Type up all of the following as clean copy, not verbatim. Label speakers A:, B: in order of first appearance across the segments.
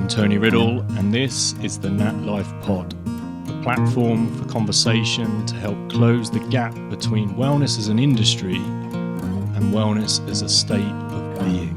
A: I'm Tony Riddle, and this is the NatLifePod, the platform for conversation to help close the gap between wellness as an industry and wellness as a state of being.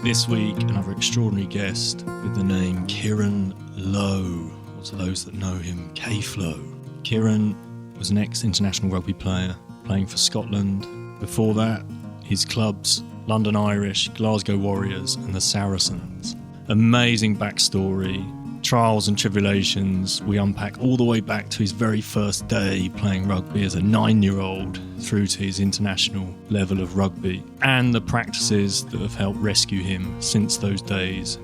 A: This week, another extraordinary guest with the name Kieran Low, or to those that know him, K-Flow. Kieran was an ex-international rugby player playing for Scotland. Before that, his clubs, London Irish, Glasgow Warriors and the Saracens. Amazing backstory, trials and tribulations. We unpack all the way back to his very first day playing rugby as a 9-year-old through to his international level of rugby and the practices that have helped rescue him since those days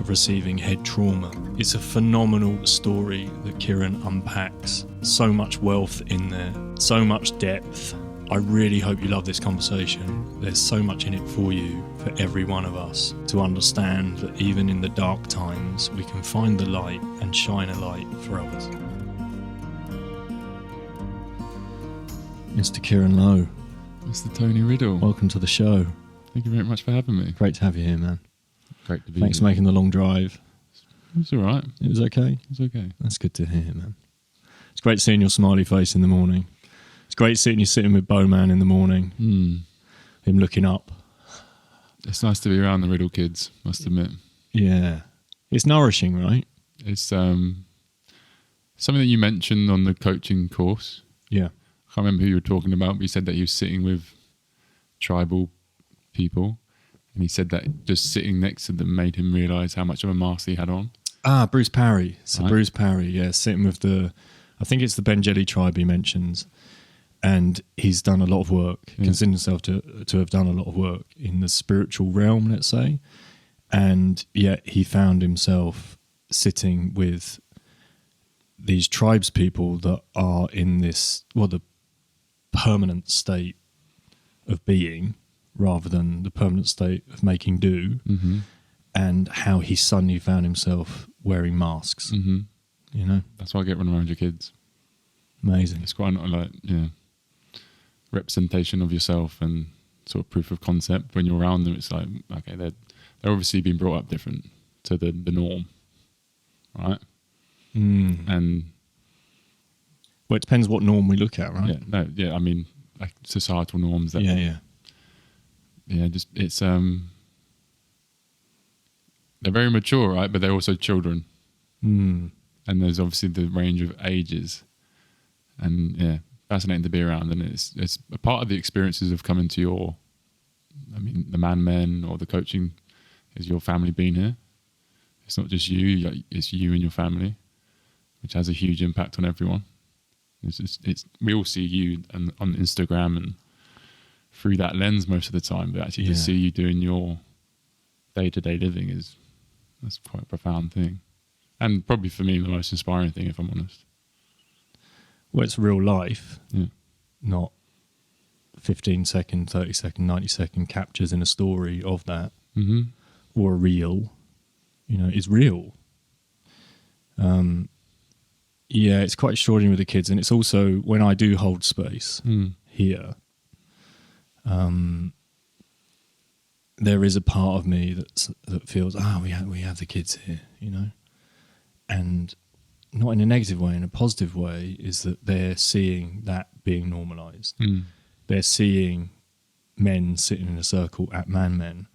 A: of receiving head trauma. It's a phenomenal story that Kieran unpacks. So much wealth in there, so much depth. I really hope you love this conversation. There's so much in it for you, for every one of us, to understand that even in the dark times, we can find the light and shine a light for others. Mr. Kieran Low.
B: Mr. Tony Riddle.
A: Welcome to the show.
B: Thank you very much for having me.
A: Great to have you here, man.
B: Great to be
A: Thanks
B: here.
A: for making the long drive.
B: It was all right.
A: It was okay?
B: It was okay.
A: That's good to hear, man. It's great seeing your smiley face in the morning. It's great seeing you sitting with Bowman in the morning, him looking up.
B: It's nice to be around the Riddle kids, must admit.
A: Yeah. It's nourishing, right?
B: It's something that you mentioned on the coaching course.
A: Yeah.
B: I can't remember who you were talking about, but you said that he was sitting with tribal people, and he said that just sitting next to them made him realise how much of a mask he had on.
A: Bruce Parry. So
B: Right.
A: Bruce Parry, yeah, sitting with I think it's the Benjeli tribe he mentions. And he's done a lot of work, considers himself to have done a lot of work in the spiritual realm, let's say. And yet he found himself sitting with these tribes people that are in this, the permanent state of being rather than the permanent state of making do. Mm-hmm. And how he suddenly found himself wearing masks.
B: Mm-hmm.
A: You know?
B: That's why I get run around your kids.
A: Amazing.
B: It's quite representation of yourself and sort of proof of concept. When you're around them, it's like, okay, they're obviously being brought up different to the norm, right? And
A: it depends what norm we look at, right?
B: I mean, like societal norms. That, just it's they're very mature, right? But they're also children, and there's obviously the range of ages, and fascinating to be around, and it's a part of the experiences of coming to the ManMan or the coaching is your family being here. It's not just you; it's you and your family, which has a huge impact on everyone. We all see you on Instagram and through that lens most of the time, but actually to see you doing your day-to-day living that's quite a profound thing, and probably for me the most inspiring thing, if I'm honest.
A: Well, it's real life, not 15-second, 30-second, 90-second captures in a story of that, or a reel. It's real. It's quite extraordinary with the kids, and it's also when I do hold space here. There is a part of me that feels, we have the kids here, and not in a negative way, in a positive way, is that they're seeing that being normalised. They're seeing men sitting in a circle at ManMan.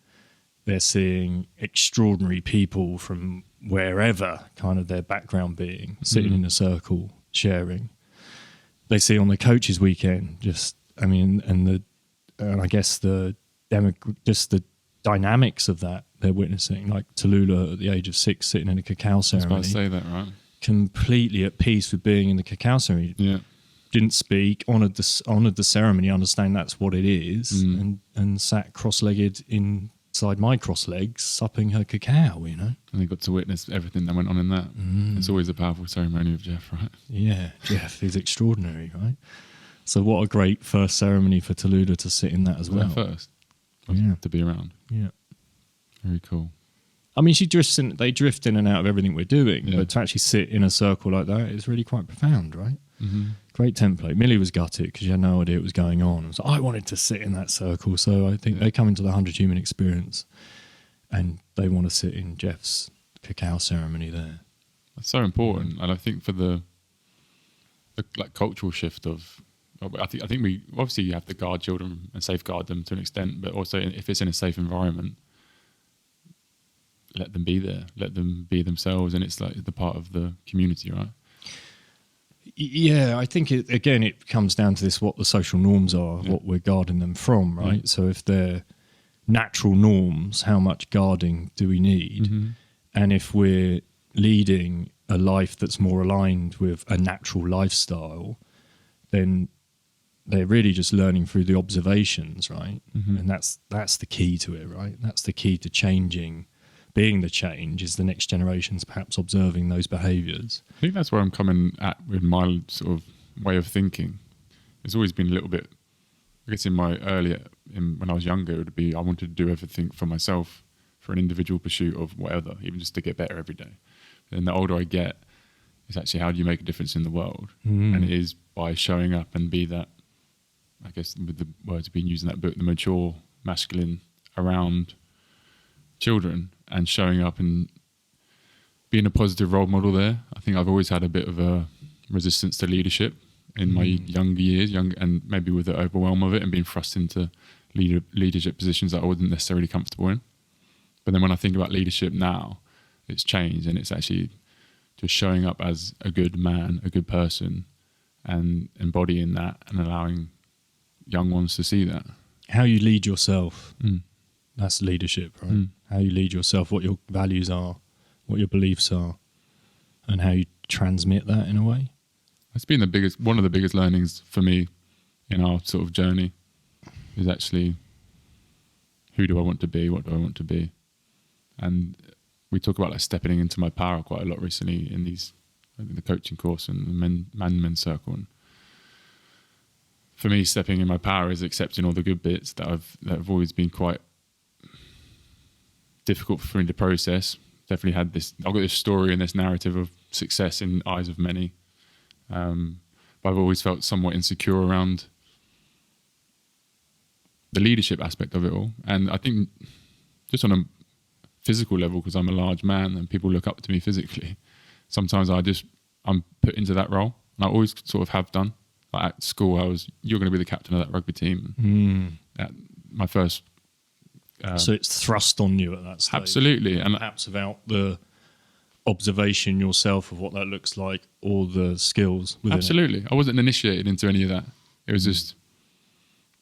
A: They're seeing extraordinary people from wherever kind of their background being, sitting in a circle, sharing. They see on the coaches' weekend, and I guess the dynamics of that they're witnessing, like Tallulah at the age of 6 sitting in a cacao ceremony.
B: I was about to say that, right?
A: Completely at peace with being in the cacao ceremony. Yeah. Didn't speak, honoured the ceremony, understand that's what it is, and sat cross-legged inside my cross legs, supping her cacao, And
B: they got to witness everything that went on in that. It's always a powerful ceremony of Jeff, right?
A: Yeah, Jeff is extraordinary, right? So what a great first ceremony for Tallulah to sit in that as well.
B: First, to be around. Yeah, very cool.
A: I mean, they drift in and out of everything we're doing, but to actually sit in a circle like that is really quite profound, right? Great template. Millie was gutted because she had no idea what was going on. So I wanted to sit in that circle. So I think they come into the 100 Human experience and they want to sit in Jeff's cacao ceremony there.
B: That's so important, and I think for the like cultural shift of, I think we obviously you have to guard children and safeguard them to an extent, but also if it's in a safe environment, let them be there, let them be themselves, and it's like the part of the community, right?
A: Yeah, I think it comes down to this: what the social norms are, what we're guarding them from, right?
B: Yeah.
A: So if they're natural norms, how much guarding do we need?
B: Mm-hmm.
A: And if we're leading a life that's more aligned with a natural lifestyle, then they're really just learning through the observations, right?
B: Mm-hmm.
A: And that's the key to it, right? That's the key to changing. Being the change is the next generation's perhaps observing those behaviours.
B: I think that's where I'm coming at with my sort of way of thinking. It's always been a little bit, I guess when I was younger, it would be I wanted to do everything for myself, for an individual pursuit of whatever, even just to get better every day. And the older I get, it's actually how do you make a difference in the world? And it is by showing up and be that, I guess with the words being used in that book, the mature masculine around children and showing up and being a positive role model there. I think I've always had a bit of a resistance to leadership in my younger years, and maybe with the overwhelm of it and being thrust into leadership positions that I wasn't necessarily comfortable in. But then when I think about leadership now, it's changed, and it's actually just showing up as a good man, a good person, and embodying that and allowing young ones to see that.
A: How you lead yourself, that's leadership, right? How you lead yourself, what your values are, what your beliefs are, and how you transmit that in a way.
B: It's been one of the biggest learnings for me in our sort of journey is actually, who do I want to be? What do I want to be? And we talk about like stepping into my power quite a lot recently in the coaching course and the ManMan circle. And for me, stepping in my power is accepting all the good bits that have always been quite difficult for me to process. Definitely had I've got this story and this narrative of success in the eyes of many. But I've always felt somewhat insecure around the leadership aspect of it all. And I think just on a physical level, because I'm a large man and people look up to me physically, sometimes I'm put into that role. And I always sort of have done. Like at school, you're going to be the captain of that rugby team. At my first...
A: so it's thrust on you at that stage.
B: Absolutely. And
A: perhaps without the observation yourself of what that looks like or the skills within
B: absolutely. I wasn't initiated into any of that. It was just,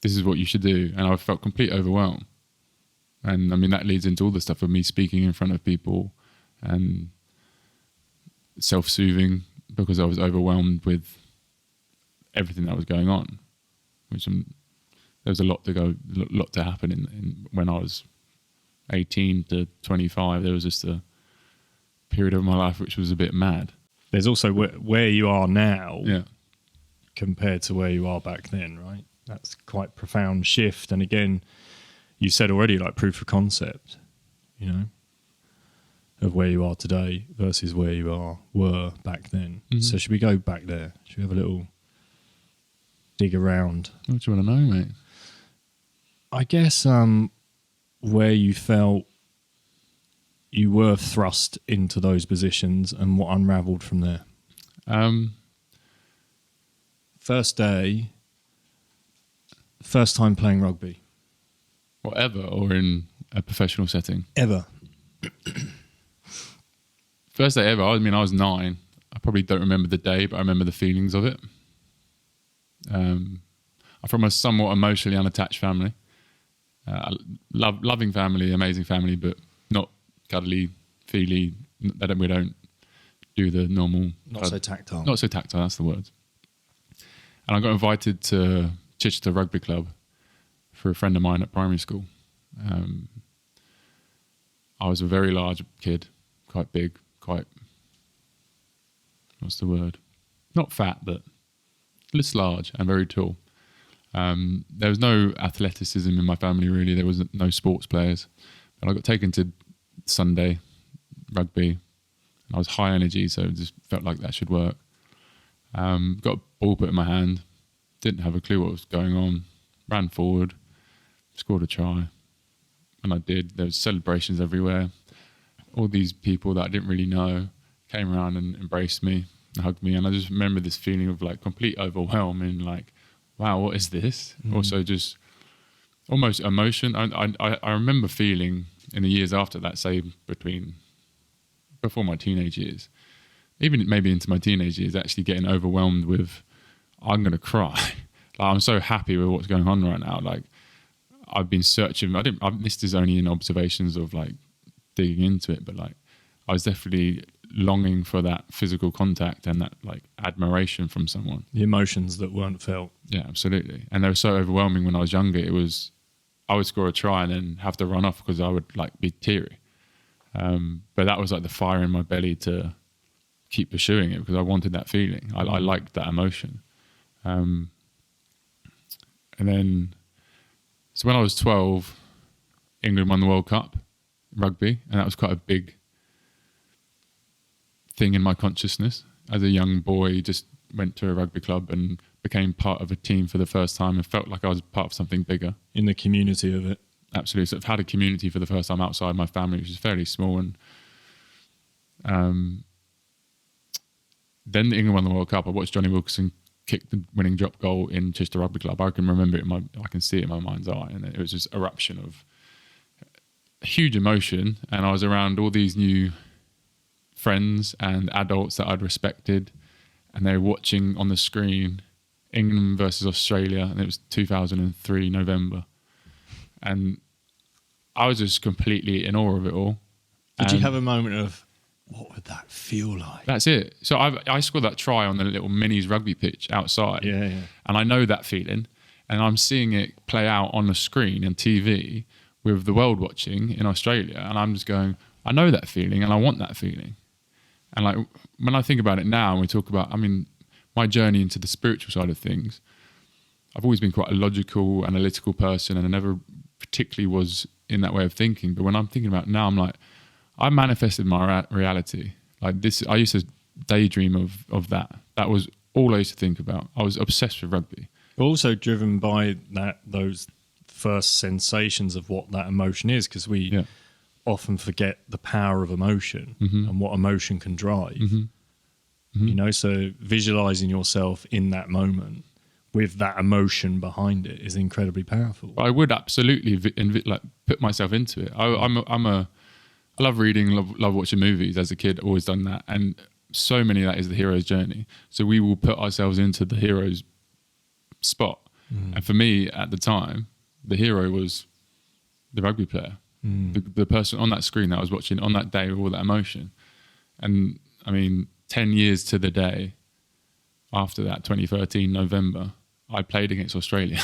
B: this is what you should do. And I felt complete overwhelm. And I mean, that leads into all the stuff of me speaking in front of people and self-soothing because I was overwhelmed with everything that was going on, which there was a lot to happen in when I was 18 to 25. There was just a period of my life which was a bit mad.
A: There's also where you are now compared to where you are back then, right? That's quite a profound shift. And again, you said already, like proof of concept, of where you are today versus where you were back then. So should we go back there? Should we have a little dig around?
B: What do you want to know, mate?
A: I guess where you felt you were thrust into those positions and what unravelled from there. First day, first time playing rugby.
B: Whatever, or in a professional setting?
A: Ever.
B: First day ever. I mean, I was 9. I probably don't remember the day, but I remember the feelings of it. I'm from a somewhat emotionally unattached family. Loving family, amazing family, but not cuddly, feely. We don't do the normal.
A: Not so tactile.
B: Not so tactile, that's the word. And I got invited to Chichester Rugby Club for a friend of mine at primary school. I was a very large kid, quite big, what's the word? Not fat, but less large and very tall. There was no athleticism in my family, really. There was no sports players. But I got taken to Sunday rugby. And I was high energy, so it just felt like that should work. Got a ball put in my hand. Didn't have a clue what was going on. Ran forward. Scored a try. and I did. There was celebrations everywhere. All these people that I didn't really know came around and embraced me, and hugged me, and I just remember this feeling of like complete overwhelm and like, wow, what is this? Also just almost emotion. I remember feeling in the years after that, say before my teenage years, even maybe into my teenage years, actually getting overwhelmed with, I'm going to cry. Like, I'm so happy with what's going on right now. Like, I've been searching. This is only in observations of like digging into it, but like I was definitely longing for that physical contact and that like admiration from someone.
A: The emotions that weren't felt.
B: Yeah, absolutely. And they were so overwhelming when I was younger. I would score a try and then have to run off because I would like be teary. But that was like the fire in my belly to keep pursuing it because I wanted that feeling. I liked that emotion. And then, so when I was 12, England won the World Cup rugby, and that was quite a big thing in my consciousness. As a young boy, just went to a rugby club and became part of a team for the first time and felt like I was part of something bigger.
A: In the community of it.
B: Absolutely. So I've had a community for the first time outside my family, which is fairly small. And then England won the World Cup. I watched Johnny Wilkinson kick the winning drop goal in Chester Rugby Club. I can remember it I can see it in my mind's eye. And it was just eruption of huge emotion. And I was around all these new friends and adults that I'd respected. And they were watching on the screen England versus Australia. And it was 2003, November. And I was just completely in awe of it all.
A: Did you have a moment of, what would that feel like?
B: That's it. So I scored that try on the little minis rugby pitch outside.
A: Yeah.
B: And I know that feeling. And I'm seeing it play out on the screen and TV with the world watching in Australia. And I'm just going, I know that feeling and I want that feeling. And like when I think about it now and we talk about, my journey into the spiritual side of things, I've always been quite a logical, analytical person and I never particularly was in that way of thinking. But when I'm thinking about it now, I'm like, I manifested my reality. Like this, I used to daydream of that. That was all I used to think about. I was obsessed with rugby.
A: Also driven by those first sensations of what that emotion is, because we often forget the power of emotion and what emotion can drive. You know, so visualizing yourself in that moment with that emotion behind it is incredibly powerful.
B: I would absolutely put myself into it. I love reading, love watching movies. As a kid, always done that, and so many of that is the hero's journey. So we will put ourselves into the hero's spot. And for me at the time, the hero was the rugby player, the person on that screen that I was watching on that day with all that emotion. And 10 years to the day after that, 2013 November, I played against Australia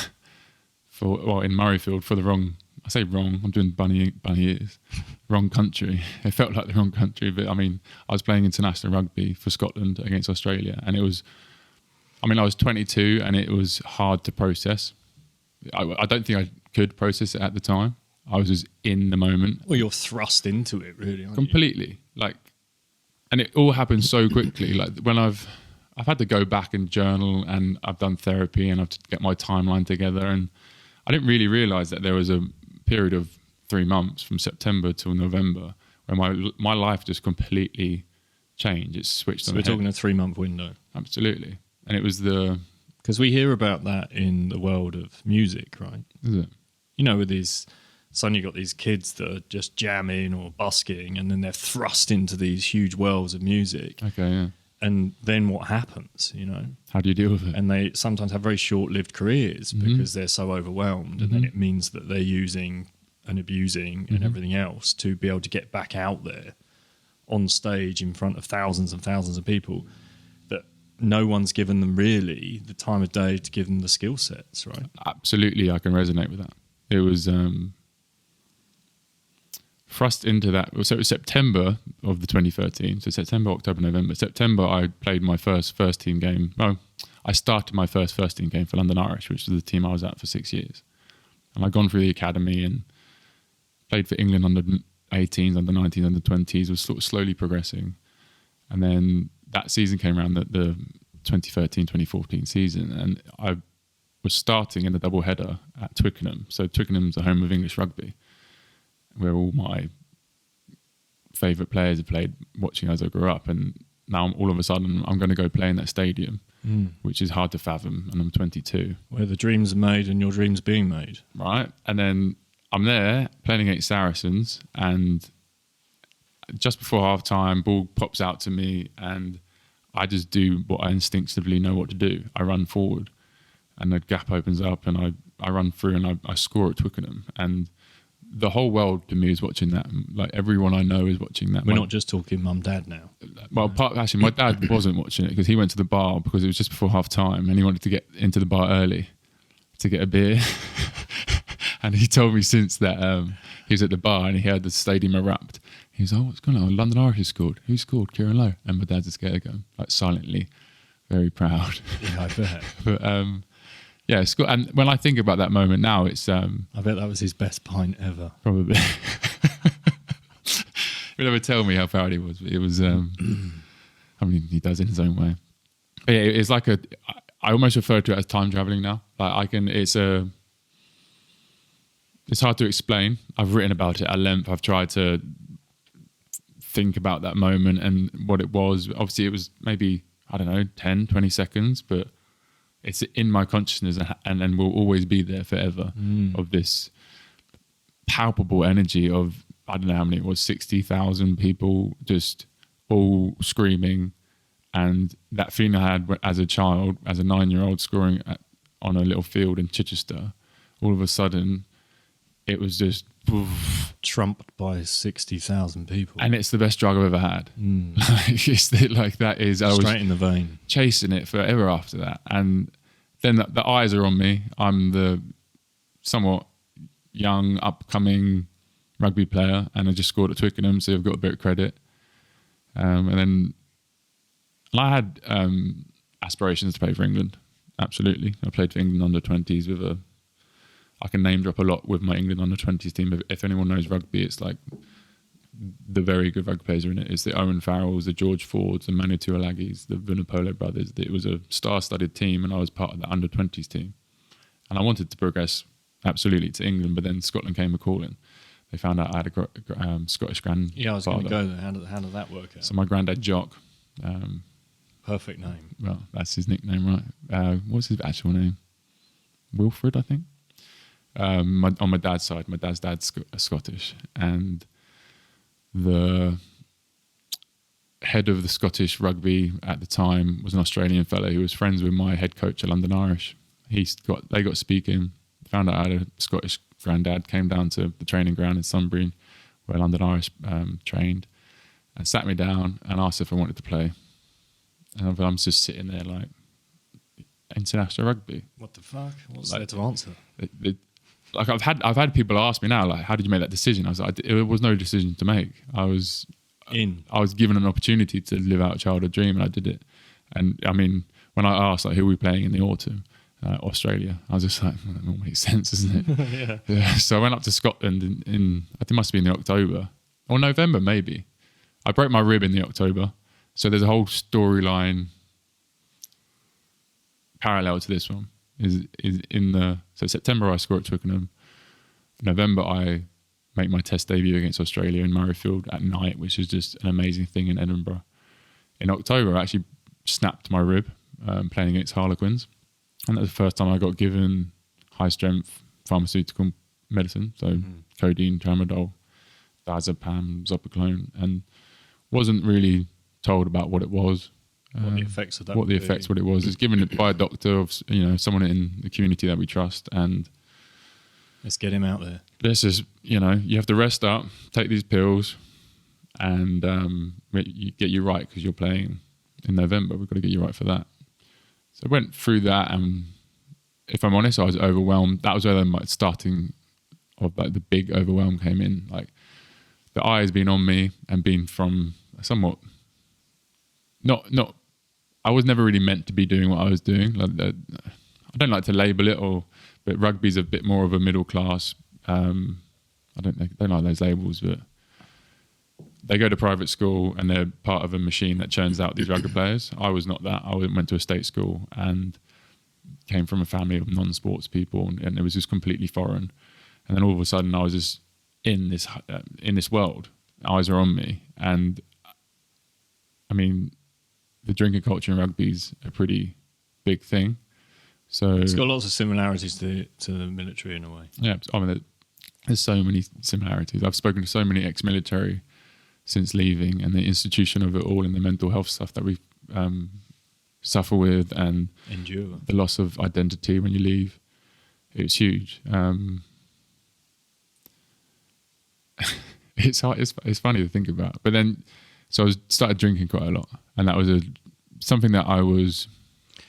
B: in Murrayfield for the wrong. I say wrong, I'm doing bunny ears. Wrong country. It felt like the wrong country, but I was playing international rugby for Scotland against Australia, and it was, I was 22 and it was hard to process. I don't think I could process it at the time. I was just in the moment.
A: Well, you're thrust into it, really, aren't
B: completely.
A: you?
B: And it all happened so quickly. Like when I've had to go back and journal, and I've done therapy, and I've to get my timeline together, and I didn't really realise that there was a period of 3 months from September till November where my life just completely changed. It switched on.
A: So we're talking a 3-month window.
B: Absolutely. And it was
A: because we hear about that in the world of music, right?
B: Is it?
A: You know, with these, suddenly you've got these kids that are just jamming or busking, and then they're thrust into these huge worlds of music.
B: Okay, yeah.
A: And then what happens, you know?
B: How do you deal with it?
A: And they sometimes have very short-lived careers because they're so overwhelmed, and then it means that they're using and abusing and everything else to be able to get back out there on stage in front of thousands and thousands of people that no one's given them really the time of day to give them the skill sets, right?
B: Absolutely, I can resonate with that. It was thrust into that. So it was September of the 2013. So September, October, November. September, I played my first team game. Well, I started my first team game for London Irish, which was the team I was at for 6 years. And I'd gone through the academy and played for England under 18s, under 19s, under 20s, was sort of slowly progressing. And then that season came around, the 2013-2014 season, and I was starting in the double header at Twickenham. So Twickenham's the home of English rugby. where all my favourite players have played, watching as I grew up, and now all of a sudden I'm going to go play in that stadium, which is hard to fathom, and I'm 22.
A: Where the dreams are made and your dreams being made.
B: Right, and then I'm there playing against Saracens, and just before half time, ball pops out to me, and I just do what I instinctively know what to do. I run forward, and the gap opens up, and I run through, and I score at Twickenham. And the whole world to me is watching that. Like, everyone I know is watching that.
A: We're not just talking mum, dad now.
B: Well, actually, my dad wasn't watching it because he went to the bar because it was just before half time, and he wanted to get into the bar early to get a beer. And he told me since that he was at the bar and he heard the stadium erupt. He was, what's going on? London Irish has scored. Who scored? Kieran Low. And my dad's a scared going, like, silently, very proud.
A: Yeah, I bet.
B: But yeah, and when I think about that moment now, it's
A: I bet that was his best pint ever.
B: Probably. He'll never tell me how proud he was, but it was. I mean, he does in his own way. But yeah, it's like I almost refer to it as time traveling now. Like it's hard to explain. I've written about it at length. I've tried to think about that moment and what it was. Obviously, it was maybe, I don't know, 10, 20 seconds, but it's in my consciousness and will always be there forever, of this palpable energy of, I don't know how many it was, 60,000 people just all screaming. And that feeling I had as a child, as a 9-year-old scoring on a little field in Chichester, all of a sudden it was just
A: trumped by 60,000 people.
B: And it's the best drug I've ever had. That is, I was
A: straight in the vein,
B: chasing it forever after that. And then the eyes are on me. I'm the somewhat young, upcoming rugby player, and I just scored at Twickenham, so I've got a bit of credit. And then I had aspirations to play for England. Absolutely, I played for England under 20s with I can name drop a lot with my England under 20s team. If anyone knows rugby, it's like the very good rugby players are in it. It's the Owen Farrells, the George Fords, the Manu Tuolagis, the Vunipola brothers. It was a star-studded team, and I was part of the under 20s team. And I wanted to progress absolutely to England, but then Scotland came a-calling. They found out I had a Scottish grandfather.
A: Yeah, I was going to go there. How did that work out?
B: So my granddad, Jock.
A: Perfect name.
B: Well, that's his nickname, right? What's his actual name? Wilfred, I think. On my dad's side, my dad's Scottish, and the head of the Scottish rugby at the time was an Australian fellow who was friends with my head coach at London Irish. They got speaking, found out I had a Scottish granddad, came down to the training ground in Sunbury where London Irish trained, and sat me down and asked if I wanted to play. And I'm just sitting there like, international rugby.
A: What the fuck? What's there to answer?
B: Like I've had people ask me now, like, how did you make that decision? I was like, it was no decision to make. I was given an opportunity to live out a childhood dream, and I did it. And I mean, when I asked like, who are we playing in the autumn, Australia, I was just like, well, that all makes sense, doesn't it? Yeah. So I went up to Scotland in I think it must have been in October or November maybe. I broke my rib in the October, so there's a whole storyline parallel to this one. So September I score at Twickenham. November I make my test debut against Australia in Murrayfield at night, which is just an amazing thing in Edinburgh. In October I actually snapped my rib playing against Harlequins, and that was the first time I got given high strength pharmaceutical medicine, so codeine, tramadol, diazepam, zopiclone, and wasn't really told about what it was.
A: What the effects of that?
B: What it was. It's given it by a doctor of someone in the community that we trust, and
A: let's get him out there.
B: This is you have to rest up, take these pills, and get you right because you're playing in November. We've got to get you right for that. So I went through that, and if I'm honest, I was overwhelmed. That was where the starting of like the big overwhelm came in. Like the eye has been on me and been from somewhat not. I was never really meant to be doing what I was doing. Like I don't like to label it, but rugby's a bit more of a middle class. I don't like those labels, but they go to private school and they're part of a machine that churns out these rugby players. I was not that. I went to a state school and came from a family of non-sports people, and it was just completely foreign. And then all of a sudden, I was just in this world. Eyes are on me, and I mean, the drinking culture in rugby is a pretty big thing. So
A: it's got lots of similarities to the military in a way.
B: Yeah, I mean, there's so many similarities. I've spoken to so many ex-military since leaving, and the institution of it all, and the mental health stuff that we suffer with, and
A: endure
B: the loss of identity when you leave. It's huge. It's hard, it's funny to think about. But then, so I started drinking quite a lot, and that was something that I was.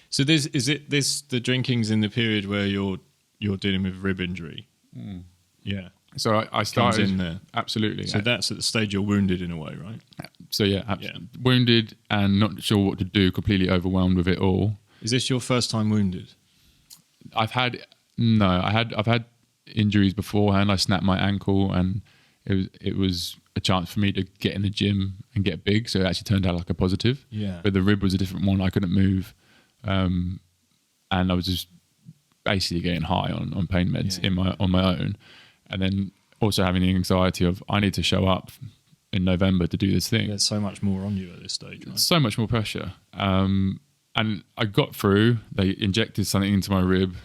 A: So the drinking's in the period where you're dealing with rib injury.
B: Mm.
A: Yeah.
B: So I started
A: comes in there.
B: Absolutely.
A: So that's at the stage you're wounded in a way, right?
B: So yeah. Wounded and not sure what to do, completely overwhelmed with it all.
A: Is this your first time wounded?
B: I've had injuries beforehand. I snapped my ankle, and it was a chance for me to get in the gym and get big. So it actually turned out like a positive.
A: Yeah.
B: But the rib was a different one. I couldn't move, and I was just basically getting high on pain meds on my own, and then also having the anxiety of I need to show up in November to do this thing.
A: There's so much more on you at this stage, right?
B: So much more pressure. And I got through. They injected something into my rib.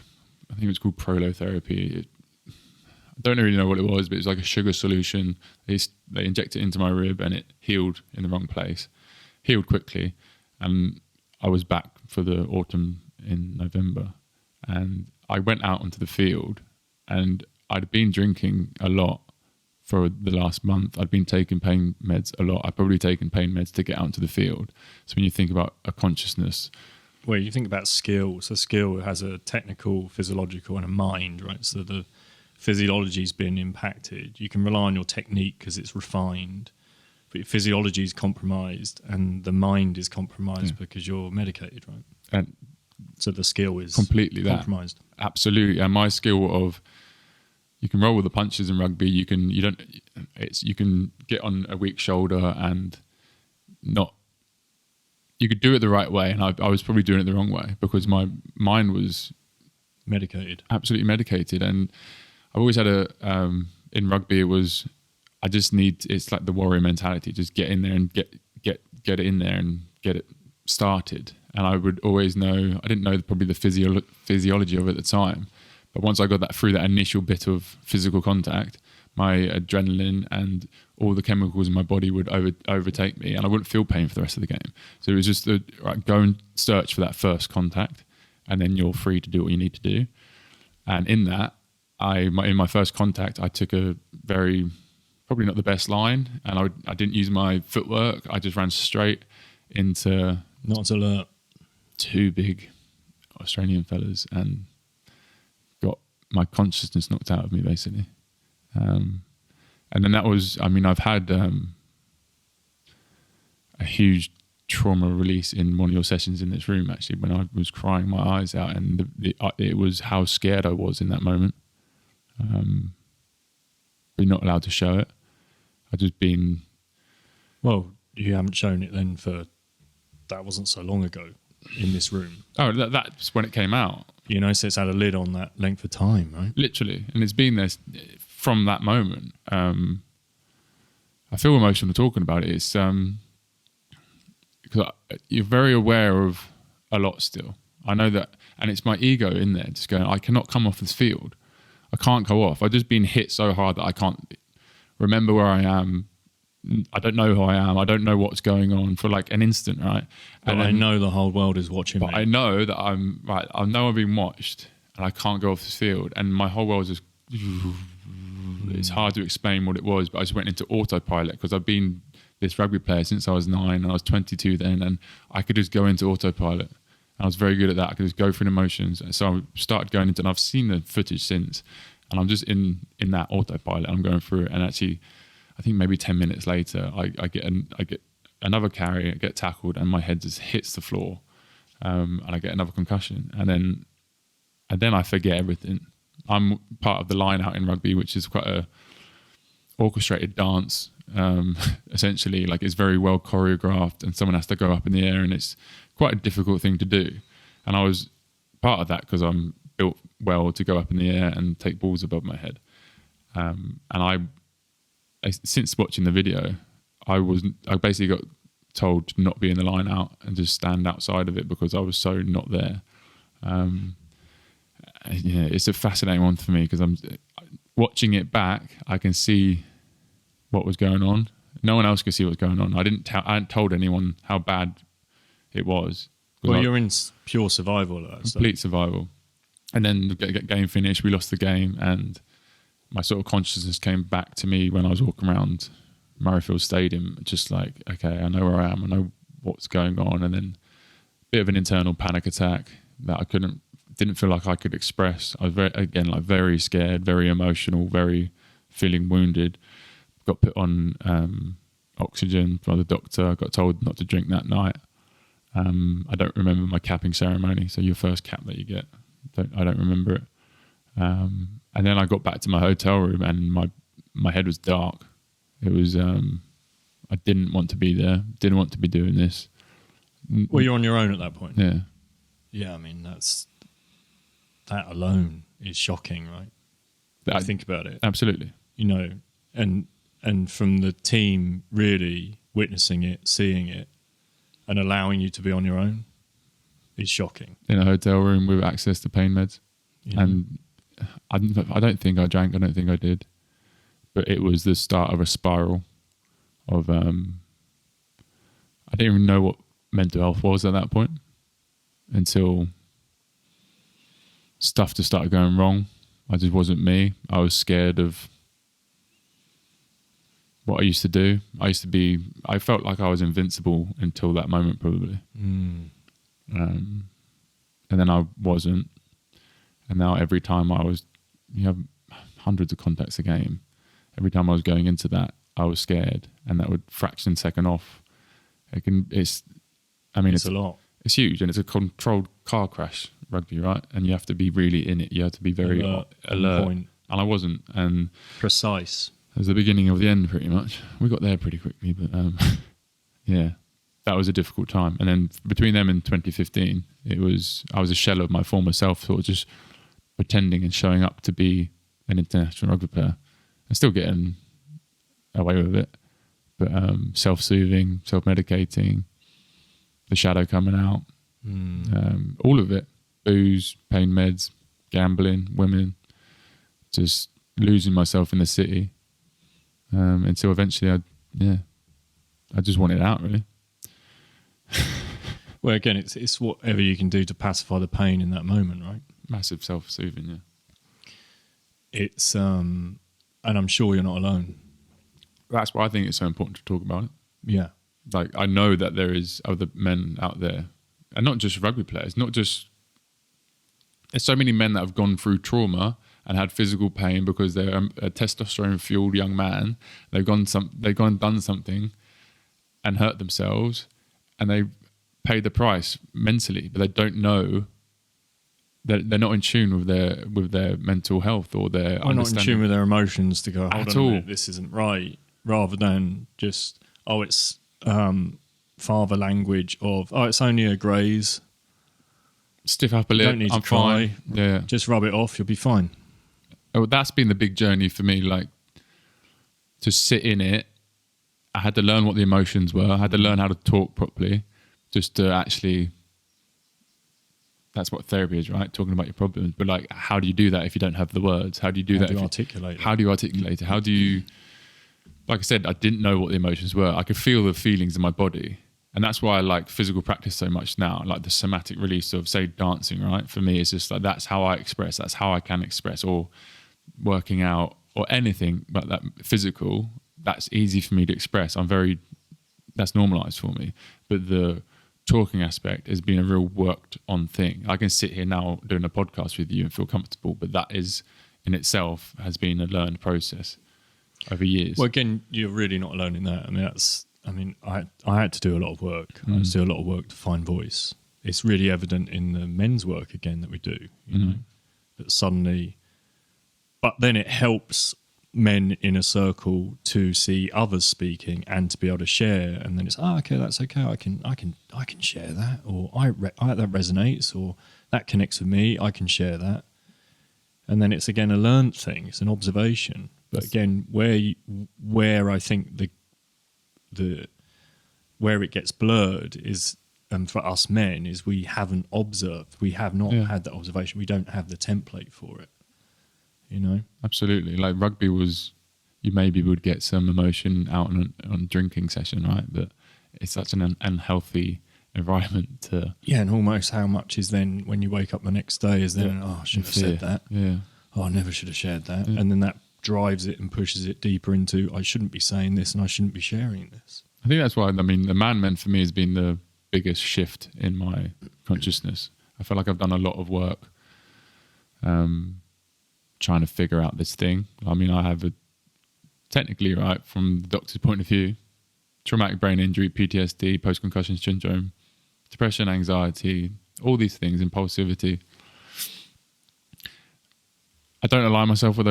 B: I think it was called prolotherapy. I don't really know what it was, but it was like a sugar solution. They injected it into my rib, and it healed in the wrong place. Healed quickly, and I was back for the autumn in November. And I went out onto the field, and I'd been drinking a lot for the last month. I'd been taking pain meds a lot. I'd probably taken pain meds to get out into the field. So when you think about a consciousness...
A: Well, you think about skill. So skill has a technical, physiological, and a mind, right? So the physiology's been impacted. You can rely on your technique because it's refined, but your physiology is compromised, and the mind is compromised because you're medicated, right?
B: And
A: so the skill is
B: completely
A: compromised.
B: Absolutely. And my skill of... You can roll with the punches in rugby. You can get on a weak shoulder and not. You could do it the right way, and I was probably doing it the wrong way because my mind was
A: medicated,
B: absolutely medicated. And I've always had in rugby. It was I just need. It's like the warrior mentality. Just get in there and get it in there and get it started. And I would always know. I didn't know probably the physiology of it at the time. But once I got that through that initial bit of physical contact, my adrenaline and all the chemicals in my body would overtake me, and I wouldn't feel pain for the rest of the game. So it was just go and search for that first contact, and then you're free to do what you need to do. And in that, in my first contact, I took a very, probably not the best line, and I didn't use my footwork. I just ran straight into
A: not alert,
B: two big Australian fellas, and got my consciousness knocked out of me basically. And then that was, I mean, I've had a huge trauma release in one of your sessions in this room actually, when I was crying my eyes out, and it was how scared I was in that moment. But not allowed to show it. I've just been...
A: Well, you haven't shown it then that wasn't so long ago in this room.
B: Oh, that's when it came out.
A: You know, so it's had a lid on that length of time, right?
B: Literally. And it's been there from that moment. I feel emotional talking about it. It's because you're very aware of a lot still. I know that, and it's my ego in there just going, I cannot come off this field. I can't go off. I've just been hit so hard that I can't remember where I am. I don't know who I am. I don't know what's going on for like an instant, right?
A: And I know the whole world is watching me.
B: But I know that I'm right. I know I'm being watched, and I can't go off this field. And my whole world is just... It's hard to explain what it was, but I just went into autopilot because I've been this rugby player since I was 9, and I was 22 then, and I could just go into autopilot. And I was very good at that. I could just go through the emotions. And so I started going into, and I've seen the footage since, and I'm just in that autopilot. I'm going through it, and actually, I think maybe 10 minutes later, I get another carry, I get tackled, and my head just hits the floor, and I get another concussion, and then I forget everything. I'm part of the line out in rugby, which is quite a orchestrated dance. Essentially, like it's very well choreographed, and someone has to go up in the air, and it's quite a difficult thing to do. And I was part of that because I'm built well to go up in the air and take balls above my head. And since watching the video, I basically got told to not be in the line out and just stand outside of it because I was so not there. It's a fascinating one for me because I'm watching it back. I can see what was going on. No one else could see what's going on. I hadn't told anyone how bad it was.
A: Well, you're in pure survival.
B: Complete survival. And then the game finished. We lost the game, and my sort of consciousness came back to me when I was walking around Murrayfield Stadium, just like, okay, I know where I am. I know what's going on. And then a bit of an internal panic attack that I didn't feel like I could express. I was very scared, very emotional, very feeling wounded. Got put on oxygen by the doctor. I got told not to drink that night. I don't remember my capping ceremony. So your first cap that you get, I don't remember it. And then I got back to my hotel room and my head was dark. It was, I didn't want to be there. Didn't want to be doing this.
A: Well, you're on your own at that point.
B: Yeah.
A: Yeah, I mean, that alone is shocking, right? I think about it.
B: Absolutely.
A: And from the team really witnessing it, seeing it, and allowing you to be on your own is shocking.
B: In a hotel room with access to pain meds.
A: Yeah.
B: And I don't think I drank. I don't think I did. But it was the start of a spiral of... I didn't even know what mental health was at that point until stuff just started going wrong. I just wasn't me. I was scared of what I used to do. I felt like I was invincible until that moment, probably. And then I wasn't. And now every time you have hundreds of contacts a game. Every time I was going into that, I was scared, and that would fraction second off. It's
A: a lot.
B: It's huge, and it's a controlled car crash, rugby, right? And you have to be really in it. You have to be very alert.
A: Point.
B: And I wasn't. And
A: precise.
B: It was the beginning of the end, pretty much. We got there pretty quickly, but yeah, that was a difficult time. And then between them and 2015, I was a shell of my former self, sort of just pretending and showing up to be an international rugby player. And still getting away with it, but self-soothing, self-medicating, the shadow coming out, all of it, booze, pain meds, gambling, women, just losing myself in the city until eventually I just wanted out, really.
A: Well, again, it's whatever you can do to pacify the pain in that moment, right?
B: Massive self-soothing, yeah.
A: It's and I'm sure you're not alone.
B: That's why I think it's so important to talk about it.
A: Yeah.
B: Like, I know that there is other men out there, and not just rugby players, there's so many men that have gone through trauma and had physical pain because they're a testosterone-fueled young man. They've gone and done something and hurt themselves, and they pay the price mentally, but they don't know. They're not in tune with their mental health or their understanding.
A: Not in tune with their emotions to go, hold
B: at
A: on
B: all.
A: a minute, this isn't right, rather than just, it's father language of, it's only a graze.
B: Stiff upper lip,
A: You don't need to
B: I'm
A: cry.
B: fine. Yeah.
A: Just rub it off, you'll be fine.
B: Oh, that's been the big journey for me, like, to sit in it. I had to learn what the emotions were. I had to learn how to talk properly, just to actually... That's what therapy is, right? Talking about your problems. But like, how do you do that if you don't have the words? How do you do that?
A: How do you articulate it?
B: How do you articulate it? How do you... Like I said, I didn't know what the emotions were. I could feel the feelings in my body. And that's why I like physical practice so much now. Like the somatic release of, say, dancing, right? For me, it's just like, that's how I express. That's how I can express. Or working out or anything but that physical, that's easy for me to express. That's normalized for me. But the talking aspect has been a real worked on thing. I can sit here now doing a podcast with you and feel comfortable, but that is in itself has been a learned process over years.
A: Well, again, you're really not alone in that. I had to do a lot of work. I had to do a lot of work to find voice. It's really evident in the men's work again that we do, you know, that suddenly, but then it helps men in a circle to see others speaking and to be able to share, and then it's okay, that's okay, I can share that, or that resonates, or that connects with me, I can share that. And then it's again a learned thing, it's an observation, But again, where I think the where it gets blurred is, for us men, is we haven't observed. We have not had that observation. We don't have the template for it. You know?
B: Absolutely. Like rugby was, you maybe would get some emotion out on a drinking session, right? But it's such an unhealthy environment to...
A: Yeah, and almost how much is then, when you wake up the next day, is then, I shouldn't have said that.
B: Yeah.
A: Oh, I never should have shared that. Yeah. And then that drives it and pushes it deeper into, I shouldn't be saying this and I shouldn't be sharing this.
B: I think that's why, the ManMan for me has been the biggest shift in my consciousness. I feel like I've done a lot of work trying to figure out this thing. I mean, I have technically, right, from the doctor's point of view, traumatic brain injury, PTSD, post-concussion syndrome, depression, anxiety, all these things, impulsivity. I don't align myself with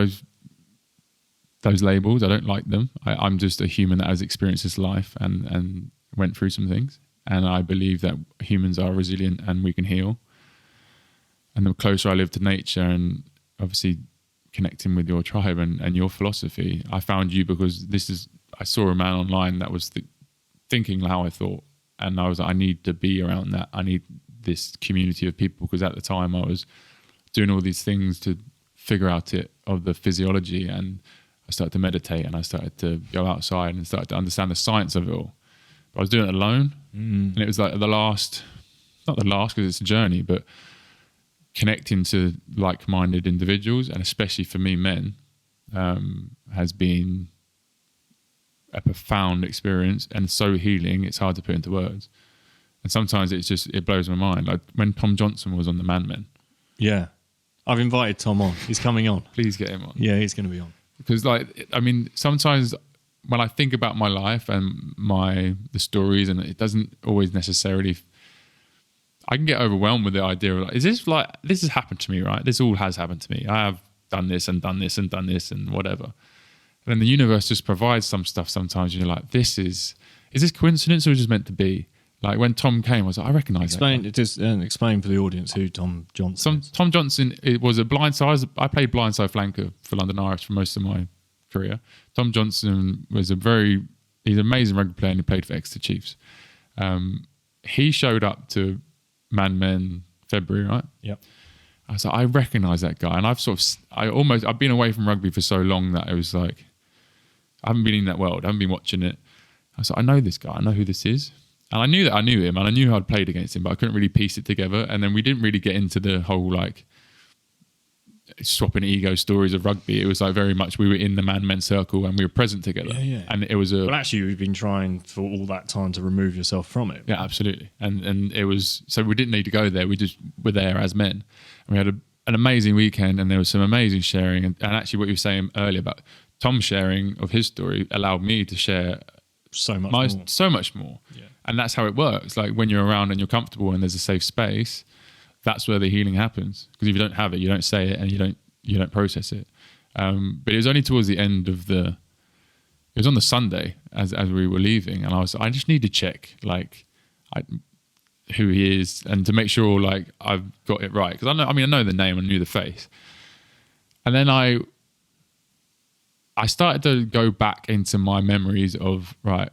B: those labels. I don't like them. I'm just a human that has experienced this life and went through some things. And I believe that humans are resilient and we can heal. And the closer I live to nature and obviously connecting with your tribe and your philosophy, I found you because I saw a man online that was thinking how I thought. And I was like, I need to be around that. I need this community of people, because at the time I was doing all these things to figure out of the physiology, and I started to meditate and I started to go outside and started to understand the science of it all. But I was doing it alone, and it was like not the last because it's a journey, but connecting to like-minded individuals, and especially for me, men, has been a profound experience and so healing. It's hard to put into words. And sometimes it blows my mind. Like when Tom Johnson was on the ManMan.
A: Yeah. I've invited Tom on. He's coming on.
B: Please get him on.
A: Yeah, he's going to be on.
B: Because sometimes when I think about my life and the stories, and it doesn't always necessarily, I can get overwhelmed with the idea of this has happened to me, right? This all has happened to me. I have done this and done this and done this and whatever. And then the universe just provides some stuff sometimes. And you're like, is this coincidence or just meant to be? Like when Tom came, I was like, I recognise that.
A: Explain for the audience who Tom Johnson is.
B: Tom Johnson, it was a blindside. I played blindside flanker for London Irish for most of my career. Tom Johnson was he's an amazing rugby player, and he played for Exeter Chiefs. He showed up to ManMan February, right?
A: Yep.
B: I was like, I recognise that guy, and I've been away from rugby for so long that it was like, I haven't been in that world. I haven't been watching it. I was like, I know this guy. I know who this is. And I knew that I knew him, and I knew how I'd played against him, but I couldn't really piece it together. And then we didn't really get into the whole like swapping ego stories of rugby. It was like very much we were in the ManMan circle and we were present together.
A: Yeah.
B: And it was
A: well, actually, you've been trying for all that time to remove yourself from it.
B: Yeah, absolutely. And it was, so we didn't need to go there. We just were there as men. And we had an amazing weekend, and there was some amazing sharing. And actually what you were saying earlier about Tom sharing of his story allowed me to share so much more. Yeah. And that's how it works. Like when you're around and you're comfortable and there's a safe space, that's where the healing happens. Because if you don't have it, you don't say it and you don't process it. But it was only towards the end of it was on the Sunday as we were leaving, and I just need to check who he is and to make sure like I've got it right. Because I know the name, I knew the face. And then I started to go back into my memories of, right,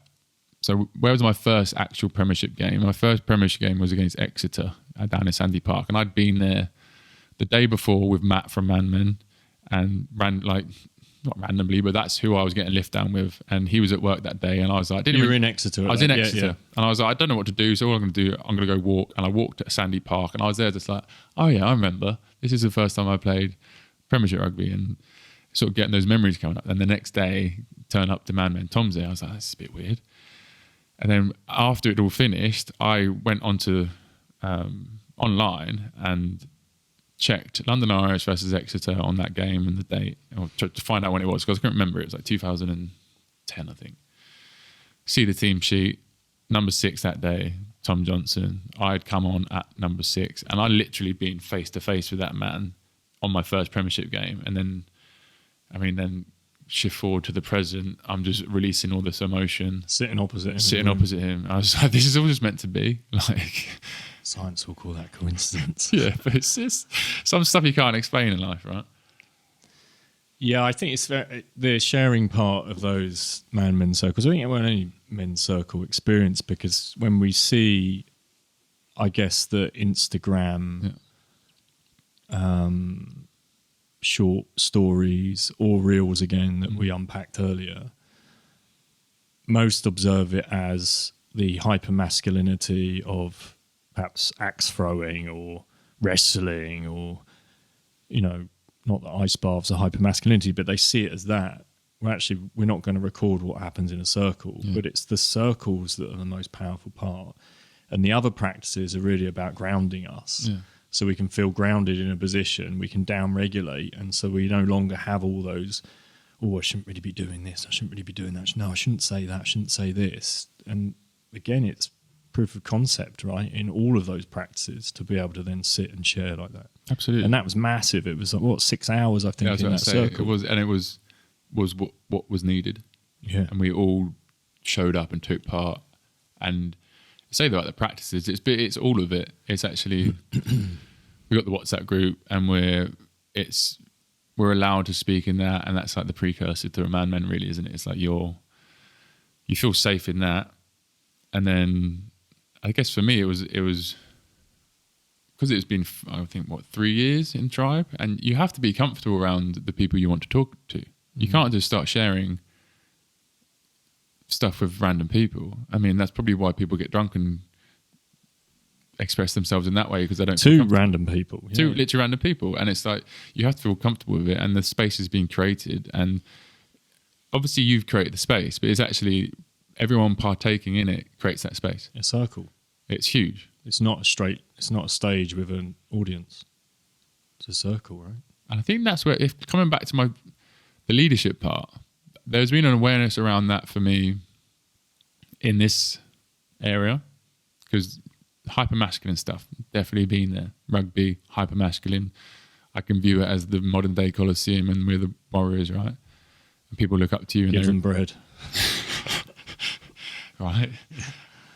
B: so where was my first actual Premiership game? My first Premiership game was against Exeter down in Sandy Park. And I'd been there the day before with Matt from ManMan and ran like, not randomly, but that's who I was getting lift down with. And he was at work that day. And I was like,
A: you were in Exeter.
B: I was in Exeter. Yeah. And I was like, I don't know what to do. So all I'm going to do, I'm going to go walk. And I walked at Sandy Park, and I was there just like, oh yeah, I remember. This is the first time I played Premiership rugby, and sort of getting those memories coming up. And the next day, turn up to ManMan, Tom's there. I was like, that's a bit weird. And then after it all finished, I went onto online and checked London Irish versus Exeter on that game and the date, or to find out when it was, because I couldn't remember. It was like 2010, I think. See the team sheet, number 6 that day, Tom Johnson. I'd come on at number 6, and I'd literally been face to face with that man on my first Premiership game. And then shift forward to the present, I'm just releasing all this emotion.
A: Sitting opposite
B: him. I was like, this is all just meant to be. Like,
A: science will call that coincidence.
B: Yeah, but it's just some stuff you can't explain in life, right?
A: Yeah, I think it's the sharing part of those men's circles. I think it won't only men's circle experience, because when we see, I guess, the Instagram short stories or reels again that we unpacked earlier, most observe it as the hypermasculinity of perhaps axe throwing or wrestling, or, you know, not that ice baths are hypermasculinity, but they see it as that. Well, actually, we're not going to record what happens in a circle, but it's the circles that are the most powerful part. And the other practices are really about grounding us. Yeah. So we can feel grounded in a position, we can down-regulate, and so we no longer have all those, oh, I shouldn't really be doing this, I shouldn't really be doing that, no, I shouldn't say that, I shouldn't say this. And again, it's proof of concept, right, in all of those practices, to be able to then sit and share like that.
B: Absolutely.
A: And that was massive. It was like, 6 hours, I think, in that circle.
B: It was what was needed.
A: Yeah.
B: And we all showed up and took part. And say about the practices, it's all of it. It's actually we got the WhatsApp group, and we're allowed to speak in that, and that's like the precursor to a ManMan, really, isn't it? It's like you feel safe in that. And then I guess for me it was because it's been, I think, 3 years in tribe, and you have to be comfortable around the people you want to talk to. You can't just start sharing stuff with random people. I mean, that's probably why people get drunk and express themselves in that way, because they don't
A: two random people. Yeah.
B: Two literally random people. And it's like, you have to feel comfortable with it, and the space is being created. And obviously you've created the space, but it's actually everyone partaking in it creates that space.
A: A circle.
B: It's huge.
A: It's not a stage with an audience. It's a circle, right?
B: And I think that's where, if coming back to the leadership part, there's been an awareness around that for me in this area, because hypermasculine stuff definitely been there. Rugby, hypermasculine. I can view it as the modern day Colosseum, and we're the warriors, right? And people look up to you and
A: give them bread.
B: Right.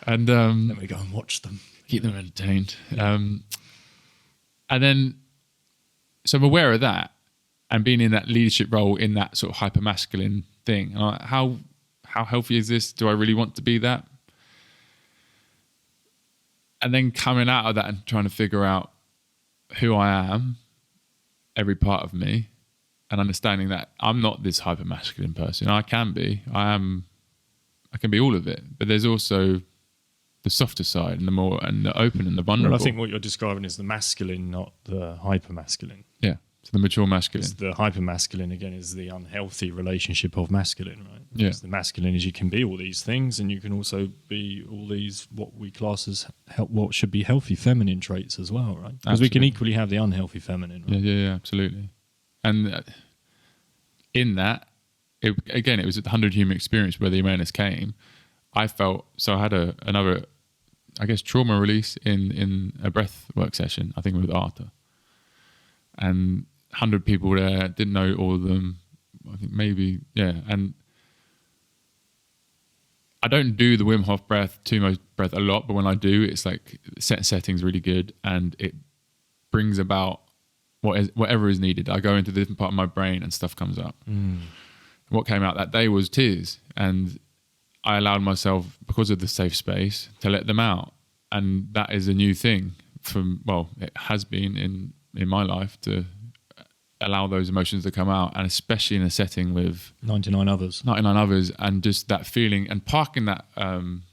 B: And
A: then we go and watch them.
B: Keep them entertained. And then, so I'm aware of that, and being in that leadership role in that sort of hypermasculine thing. And how healthy is this? Do I really want to be that? And then coming out of that and trying to figure out who I am, every part of me, and understanding that I'm not this hypermasculine person. I can be. I can be all of it. But there's also the softer side, and the open and the vulnerable.
A: Well, I think what you're describing is the masculine, not the hypermasculine.
B: Yeah. So the mature masculine.
A: The hypermasculine, again, is the unhealthy relationship of masculine, right?
B: Yeah.
A: The masculine is you can be all these things, and you can also be all these what we class as what should be healthy feminine traits as well, right? Because we can equally have the unhealthy feminine, right?
B: Yeah, absolutely. And in that, it was a 100 human experience where the awareness came. I felt, so I had another, I guess, trauma release in a breath work session, I think with Arthur. And 100 people there, didn't know all of them. I think maybe, yeah. And I don't do the Wim Hof breath, too much breath a lot, but when I do, it's like setting's really good, and it brings about whatever is needed. I go into a different part of my brain and stuff comes up. What came out that day was tears, and I allowed myself, because of the safe space, to let them out. And that is a new thing it has been in my life, to allow those emotions to come out, and especially in a setting with
A: 99 others,
B: and just that feeling, and parking that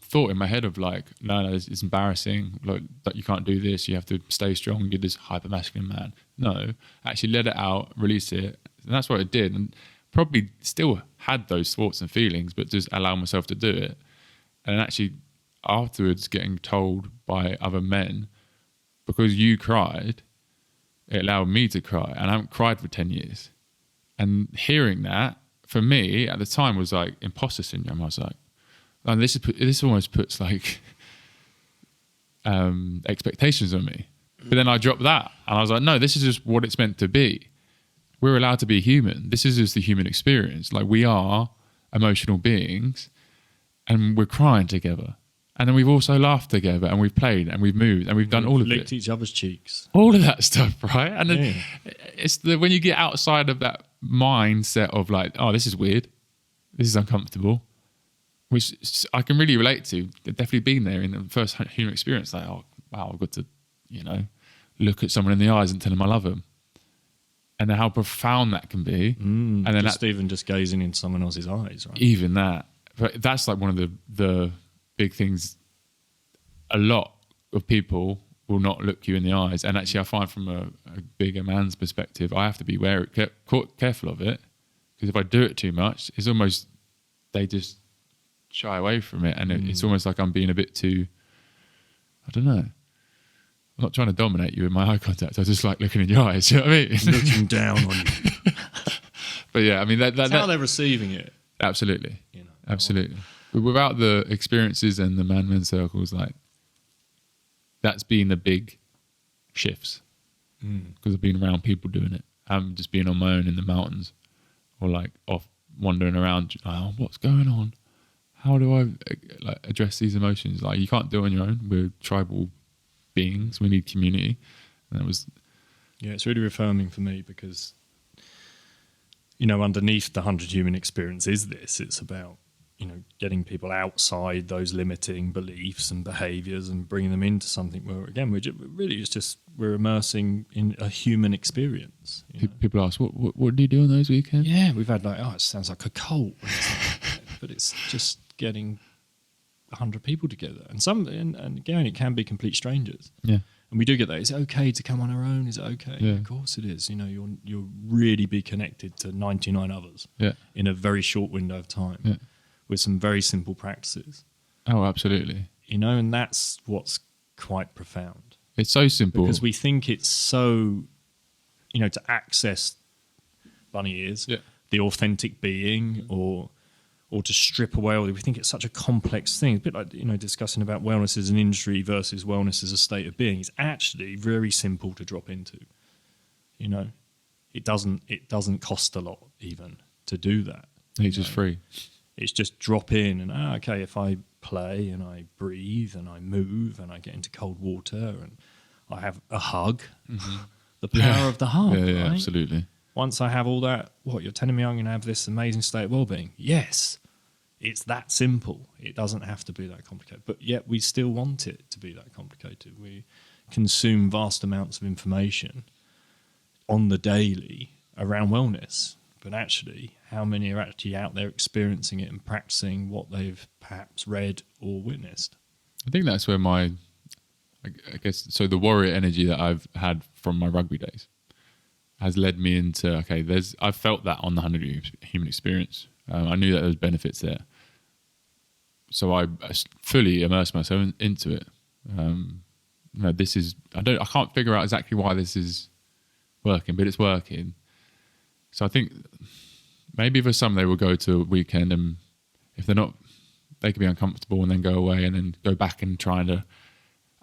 B: thought in my head of like, no, it's embarrassing, like that you can't do this, you have to stay strong, you're this hypermasculine man. No, actually let it out, release it, and that's what it did. And probably still had those thoughts and feelings, but just allow myself to do it. And actually afterwards getting told by other men, because you cried, it allowed me to cry, and I haven't cried for 10 years. And hearing that, for me, at the time, was like imposter syndrome. I was like, and this almost puts like expectations on me. But then I dropped that, and I was like, no, this is just what it's meant to be. We're allowed to be human. This is just the human experience. Like, we are emotional beings, and we're crying together. And then we've also laughed together, and we've played, and we've moved, and we've done all of
A: licked
B: it.
A: each other's cheeks.
B: All of that stuff, right? And then it's when you get outside of that mindset of like, oh, this is weird, this is uncomfortable, which I can really relate to. I've definitely been there in the first human experience. Like, oh wow, I've got to, look at someone in the eyes and tell them I love them, and how profound that can be. And then
A: even just gazing into someone else's eyes, right?
B: Even that, but that's like one of the big things. A lot of people will not look you in the eyes, and actually I find from a bigger man's perspective, I have to be careful of it, because if I do it too much, it's almost, they just shy away from it, and it's almost like I'm being a bit too, I don't know, I'm not trying to dominate you with my eye contact, I just like looking in your eyes, you know what I mean?
A: Looking down on you.
B: But yeah, I mean that's
A: how they're receiving it.
B: Absolutely, absolutely. But without the experiences and the ManMan circles, like, that's been the big shifts, because I've been around people doing it. I'm just being on my own in the mountains, or like off wandering around. Oh, what's going on? How do I address these emotions? Like, you can't do it on your own. We're tribal beings. We need community. And that was,
A: it's really affirming for me, because underneath the 100 human experience is this. It's about getting people outside those limiting beliefs and behaviours and bringing them into something where, again, we're immersing in a human experience.
B: People ask, what do you do on those weekends?
A: Yeah, we've had it sounds like a cult, but it's just getting 100 people together, and again, it can be complete strangers.
B: Yeah,
A: and we do get that. Is it okay to come on our own? Is it okay?
B: Yeah.
A: Of course it is. You'll really be connected to 99 others.
B: Yeah.
A: In a very short window of time.
B: Yeah.
A: With some very simple practices.
B: Oh, absolutely.
A: And that's what's quite profound.
B: It's so simple.
A: Because we think it's so, to access bunny ears, the authentic being, or to strip away, we think it's such a complex thing. It's a bit like, discussing about wellness as an industry versus wellness as a state of being. It's actually very simple to drop into. It doesn't cost a lot even to do that.
B: It's just free.
A: It's just drop in and, okay, if I play and I breathe and I move and I get into cold water and I have a hug, the power of the hug,
B: yeah,
A: right?
B: Absolutely.
A: Once I have all that, you're telling me I'm going to have this amazing state of well-being? Yes, it's that simple. It doesn't have to be that complicated, but yet we still want it to be that complicated. We consume vast amounts of information on the daily around wellness. But actually, how many are actually out there experiencing it and practicing what they've perhaps read or witnessed?
B: I think that's where I guess, so the warrior energy that I've had from my rugby days has led me into, I've felt that on the 100 human experience. I knew that there was benefits there. So I fully immersed myself into it. I can't figure out exactly why this is working, but it's working. So I think maybe for some, they will go to a weekend, and if they're not, they can be uncomfortable and then go away and then go back and try to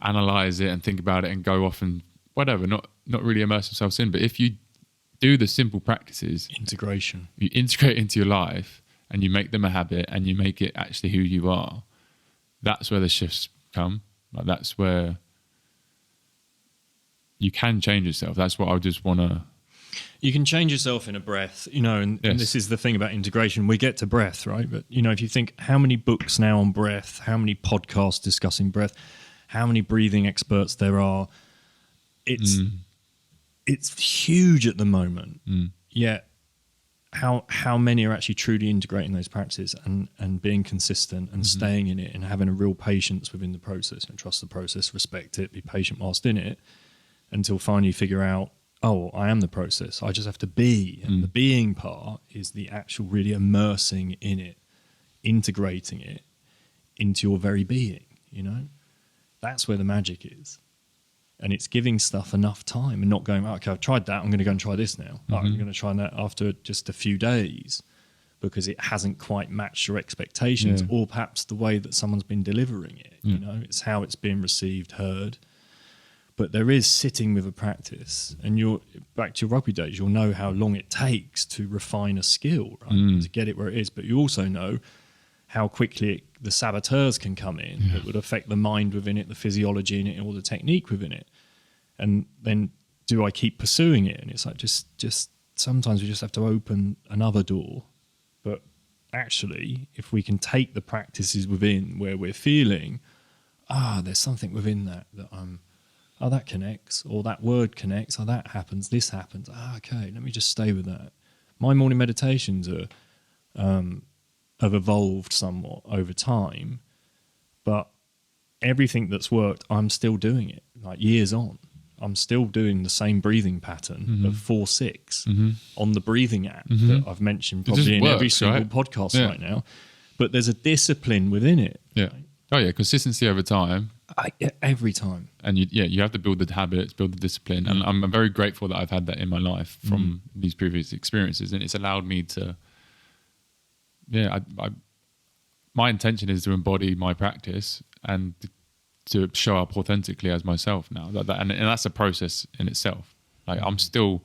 B: analyze it and think about it and go off and whatever, not really immerse themselves in. But if you do the simple practices,
A: integration,
B: you integrate into your life and you make them a habit and you make it actually who you are, that's where the shifts come. Like, that's where you can change yourself. That's what I just want to...
A: You can change yourself in a breath, and this is the thing about integration. We get to breath, right? But, if you think how many books now on breath, how many podcasts discussing breath, how many breathing experts there are, it's huge at the moment. Yet how many are actually truly integrating those practices and being consistent and staying in it and having a real patience within the process and trust the process, respect it, be patient whilst in it, until finally you figure out, oh, I am the process. I just have to be. And the being part is the actual really immersing in it, integrating it into your very being, That's where the magic is. And it's giving stuff enough time and not going, okay, I've tried that, I'm going to go and try this now. I'm going to try that after just a few days because it hasn't quite matched your expectations or perhaps the way that someone's been delivering it. It's how it's being received, heard. But there is sitting with a practice, and you're back to your rugby days, you'll know how long it takes to refine a skill, right? To get it where it is. But you also know how quickly the saboteurs can come in that would affect the mind within it, the physiology in it, or the technique within it. And then do I keep pursuing it? And it's like, just sometimes we just have to open another door. But actually, if we can take the practices within where we're feeling, there's something within that that connects, or that word connects, that happens, this happens. Okay, let me just stay with that. My morning meditations have evolved somewhat over time, but everything that's worked, I'm still doing it. Like years on, I'm still doing the same breathing pattern of 4-6 on the breathing app that I've mentioned probably in every single podcast right now. But there's a discipline within it.
B: Yeah. Right? Oh yeah, consistency over time.
A: Every time. And
B: you have to build the habits, build the discipline. And I'm very grateful that I've had that in my life from these previous experiences. And it's allowed me to, my intention is to embody my practice and to show up authentically as myself now. And that's a process in itself. Like I'm still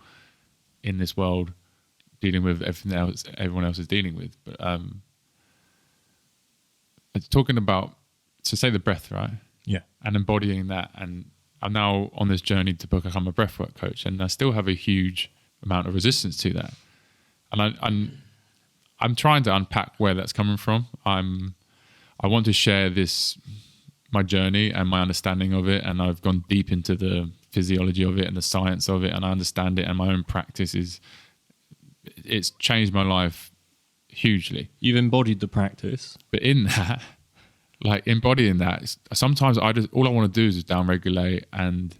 B: in this world dealing with everything else everyone else is dealing with. But it's talking about, so say the breath, right?
A: Yeah.
B: And embodying that. And I'm now on this journey to become a breathwork coach, and I still have a huge amount of resistance to that. And I'm trying to unpack where that's coming from. I want to share my journey and my understanding of it, and I've gone deep into the physiology of it and the science of it, and I understand it, and my own practice it's changed my life hugely.
A: You've embodied the practice.
B: But in that, like embodying that, sometimes all I want to do is just downregulate and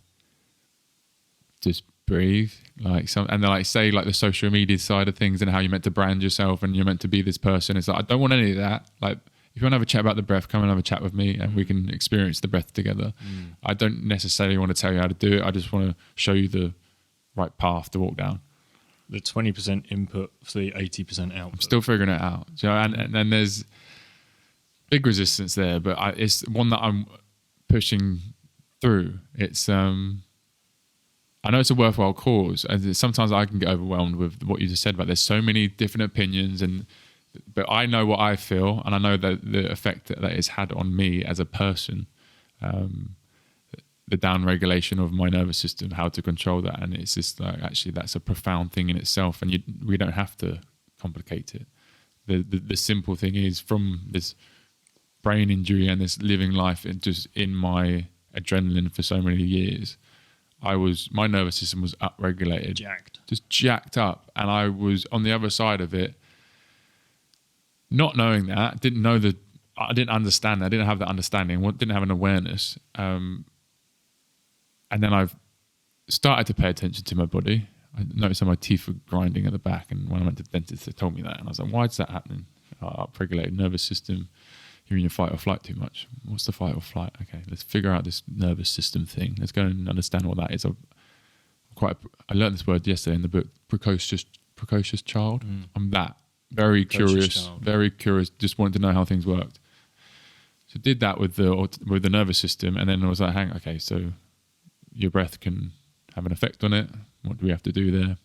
B: just breathe. And then like say like the social media side of things and how you're meant to brand yourself and you're meant to be this person. It's like, I don't want any of that. Like if you want to have a chat about the breath, come and have a chat with me and we can experience the breath together. I don't necessarily want to tell you how to do it. I just want to show you the right path to walk down.
A: The 20% input for the 80% output.
B: I'm still figuring it out. You know, and then there's big resistance there, but it's one that I'm pushing through. It's I know it's a worthwhile cause, and sometimes I can get overwhelmed with what you just said about there's so many different opinions, but I know what I feel, and I know that the effect that it's had on me as a person, the down regulation of my nervous system, how to control that, and it's just like actually that's a profound thing in itself, and we don't have to complicate it. The simple thing is, from this brain injury and this living life in my adrenaline for so many years, my nervous system was upregulated, just jacked up, and I was on the other side of it, not knowing that, I didn't understand that, I didn't have that understanding, didn't have an awareness, and then I've started to pay attention to my body. I noticed that my teeth were grinding at the back, and when I went to the dentist, they told me that, and I was like, why is that happening? Upregulated nervous system. You're in your fight or flight too much. What's the fight or flight? Okay, let's figure out this nervous system thing. Let's go and understand what that is. I learned this word yesterday in the book, precocious child. I'm that. Very curious, just wanted to know how things worked. So did that with the nervous system, and then I was like, okay, so your breath can have an effect on it. What do we have to do there? And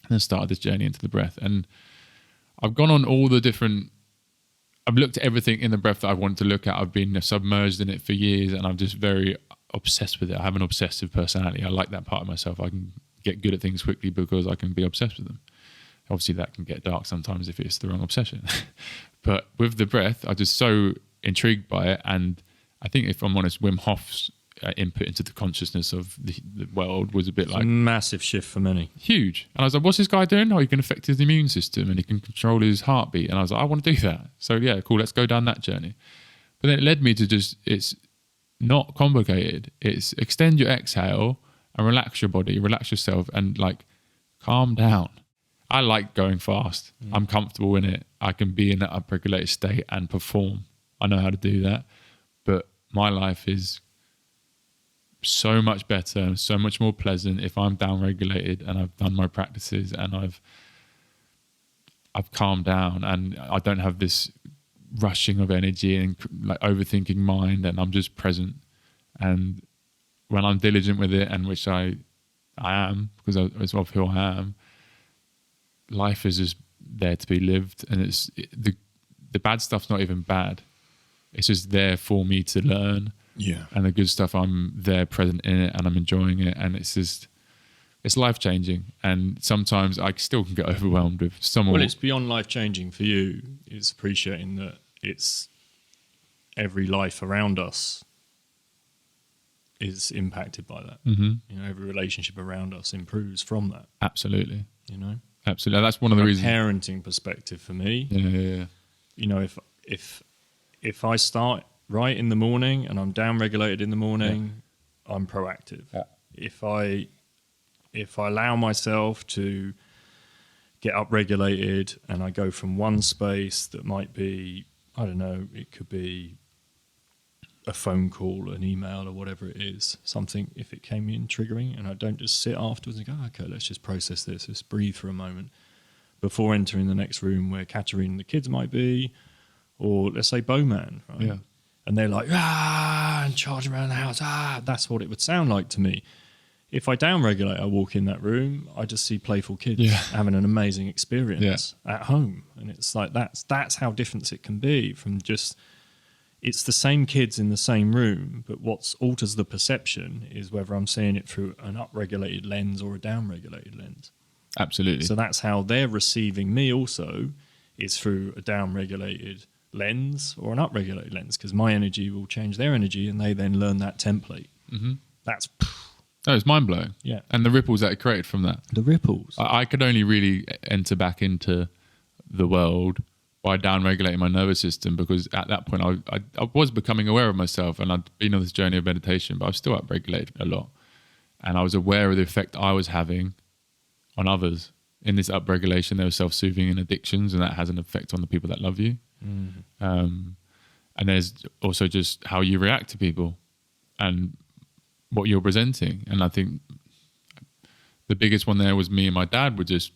B: then started this journey into the breath. And I've gone on all the different, I've looked at everything in the breath that I wanted to look at. I've been submerged in it for years, and I'm just very obsessed with it. I have an obsessive personality. I like that part of myself. I can get good at things quickly because I can be obsessed with them. Obviously, that can get dark sometimes if it's the wrong obsession. But with the breath, I'm just so intrigued by it. And I think, if I'm honest, Wim Hof's input into the consciousness of the world was a bit like...
A: a massive shift for many.
B: Huge. And I was like, what's this guy doing? Oh, he can affect his immune system and he can control his heartbeat. And I was like, I want to do that. So yeah, cool, let's go down that journey. But then it led me to it's not complicated. It's extend your exhale and relax your body, relax yourself, and like calm down. I like going fast. I'm comfortable in it. I can be in that upregulated state and perform. I know how to do that. But my life is so much better and so much more pleasant if I'm down-regulated and I've done my practices and I've calmed down and I don't have this rushing of energy and like overthinking mind, and I'm just present. And when I'm diligent with it, and which I am, because it's of who I am, life is just there to be lived, and the bad stuff's not even bad. It's just there for me to learn.
A: Yeah.
B: And the good stuff, I'm there present in it and I'm enjoying it. And it's just, it's life-changing. And sometimes I still can get overwhelmed with someone.
A: Well, it's beyond life-changing for you. It's appreciating that it's every life around us is impacted by that.
B: Mm-hmm.
A: You know, every relationship around us improves from that.
B: Absolutely.
A: You know,
B: absolutely. That's one of the reasons.
A: Parenting perspective for me.
B: Yeah.
A: You know, if I start right in the morning and I'm down-regulated in the morning, I'm proactive.
B: Yeah.
A: If I allow myself to get up-regulated and I go from one space that might be, I don't know, it could be a phone call, an email, or whatever it is, something, if it came in triggering, and I don't just sit afterwards and go, okay, let's just process this, let's breathe for a moment before entering the next room where Katerina and the kids might be, or let's say Bowman, right?
B: Yeah.
A: And they're like, and charging around the house, that's what it would sound like to me. If I down-regulate, I walk in that room, I just see playful kids having an amazing experience at home. And it's like, that's how different it can be from just, it's the same kids in the same room, but what alters the perception is whether I'm seeing it through an up-regulated lens or a down-regulated lens.
B: Absolutely.
A: So that's how they're receiving me also, is through a down-regulated lens or an up-regulated lens, because my energy will change their energy and they then learn that template.
B: Mm-hmm.
A: That's...
B: Oh, it's mind-blowing.
A: Yeah.
B: And the ripples that it created from that.
A: The ripples.
B: I could only really enter back into the world by down-regulating my nervous system, because at that point I was becoming aware of myself, and I'd been on this journey of meditation, but I was still up-regulated a lot. And I was aware of the effect I was having on others. In this up-regulation, there was self-soothing and addictions, and that has an effect on the people that love you. Mm. And there's also just how you react to people and what you're presenting. And I think the biggest one there was me and my dad were just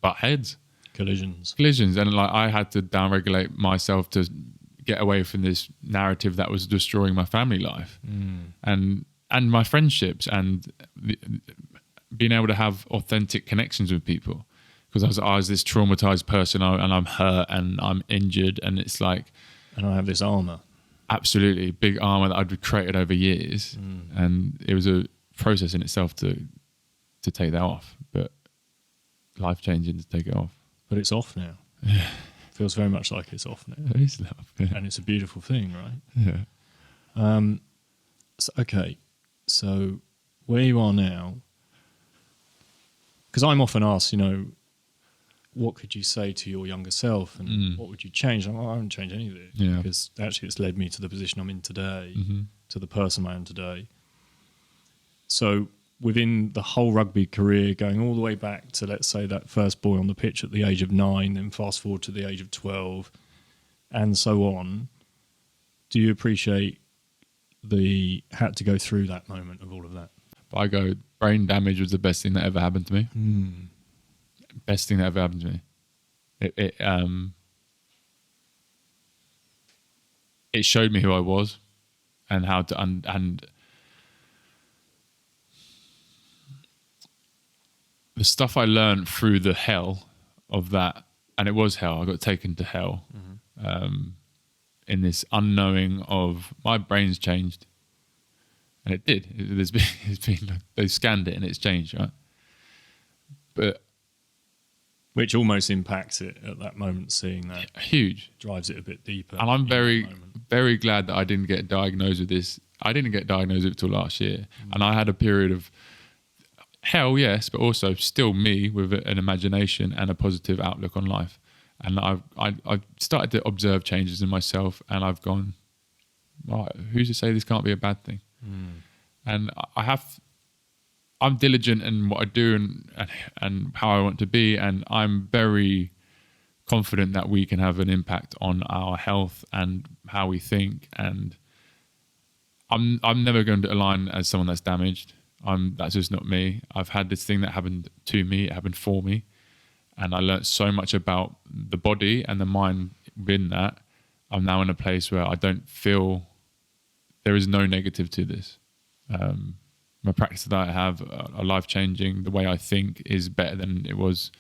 B: butt heads. Collisions. And like I had to down-regulate myself to get away from this narrative that was destroying my family life and my friendships, and being able to have authentic connections with people. Because I was this traumatized person, and I'm hurt and I'm injured, and it's like...
A: And I have this armour.
B: Absolutely. Big armour that I'd created over years. And it was a process in itself to take that off. But life-changing to take it off.
A: But it's off now. Yeah. Feels very much like it's off now.
B: It is off. Yeah.
A: And it's a beautiful thing, right?
B: Yeah.
A: So where you are now... Because I'm often asked, what could you say to your younger self, and what would you change? I haven't changed any of it, because actually it's led me to the position I'm in today, to the person I am today. So within the whole rugby career, going all the way back to, let's say, that first boy on the pitch at the age of 9, then fast forward to the age of 12, and so on, do you appreciate had to go through that moment of all of that?
B: But I go, brain damage was the best thing that ever happened to me. Best thing that ever happened to me. It showed me who I was and how to and the stuff I learned through the hell of that, and it was hell. I got taken to hell in this unknowing of my brain's changed, and it did. It's been they scanned it and it's changed, right? But
A: which almost impacts it at that moment, seeing that.
B: Huge.
A: Drives it a bit deeper.
B: And I'm very, very glad that I didn't get diagnosed with this. I didn't get diagnosed with it till last year. And I had a period of hell, yes, but also still me with an imagination and a positive outlook on life. And I've started to observe changes in myself, and I've gone, right, who's to say this can't be a bad thing? And I'm diligent in what I do and how I want to be, and I'm very confident that we can have an impact on our health and how we think. And I'm never going to align as someone that's damaged. That's just not me. I've had this thing that happened to me, it happened for me, and I learned so much about the body and the mind within that. I'm now in a place where I don't feel there is no negative to this. My practice that I have are life-changing. The way I think is better than it was.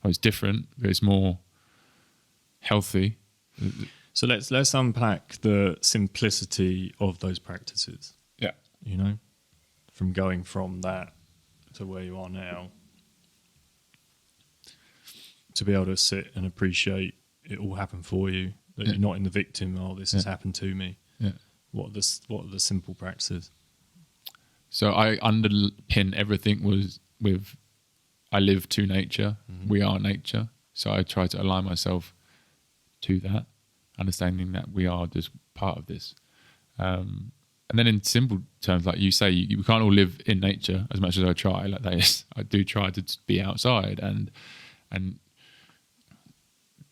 B: Oh, it's different, but it's more healthy.
A: So let's unpack the simplicity of those practices.
B: Yeah.
A: from going from that to where you are now, to be able to sit and appreciate it all happened for you, that you're not in the victim, oh, this has happened to me.
B: Yeah.
A: What are the simple practices?
B: So I underpin everything with I live to nature. Mm-hmm. We are nature. So I try to align myself to that, understanding that we are just part of this. And then in simple terms, like you say, you can't all live in nature as much as I try. Like that is, I do try to be outside and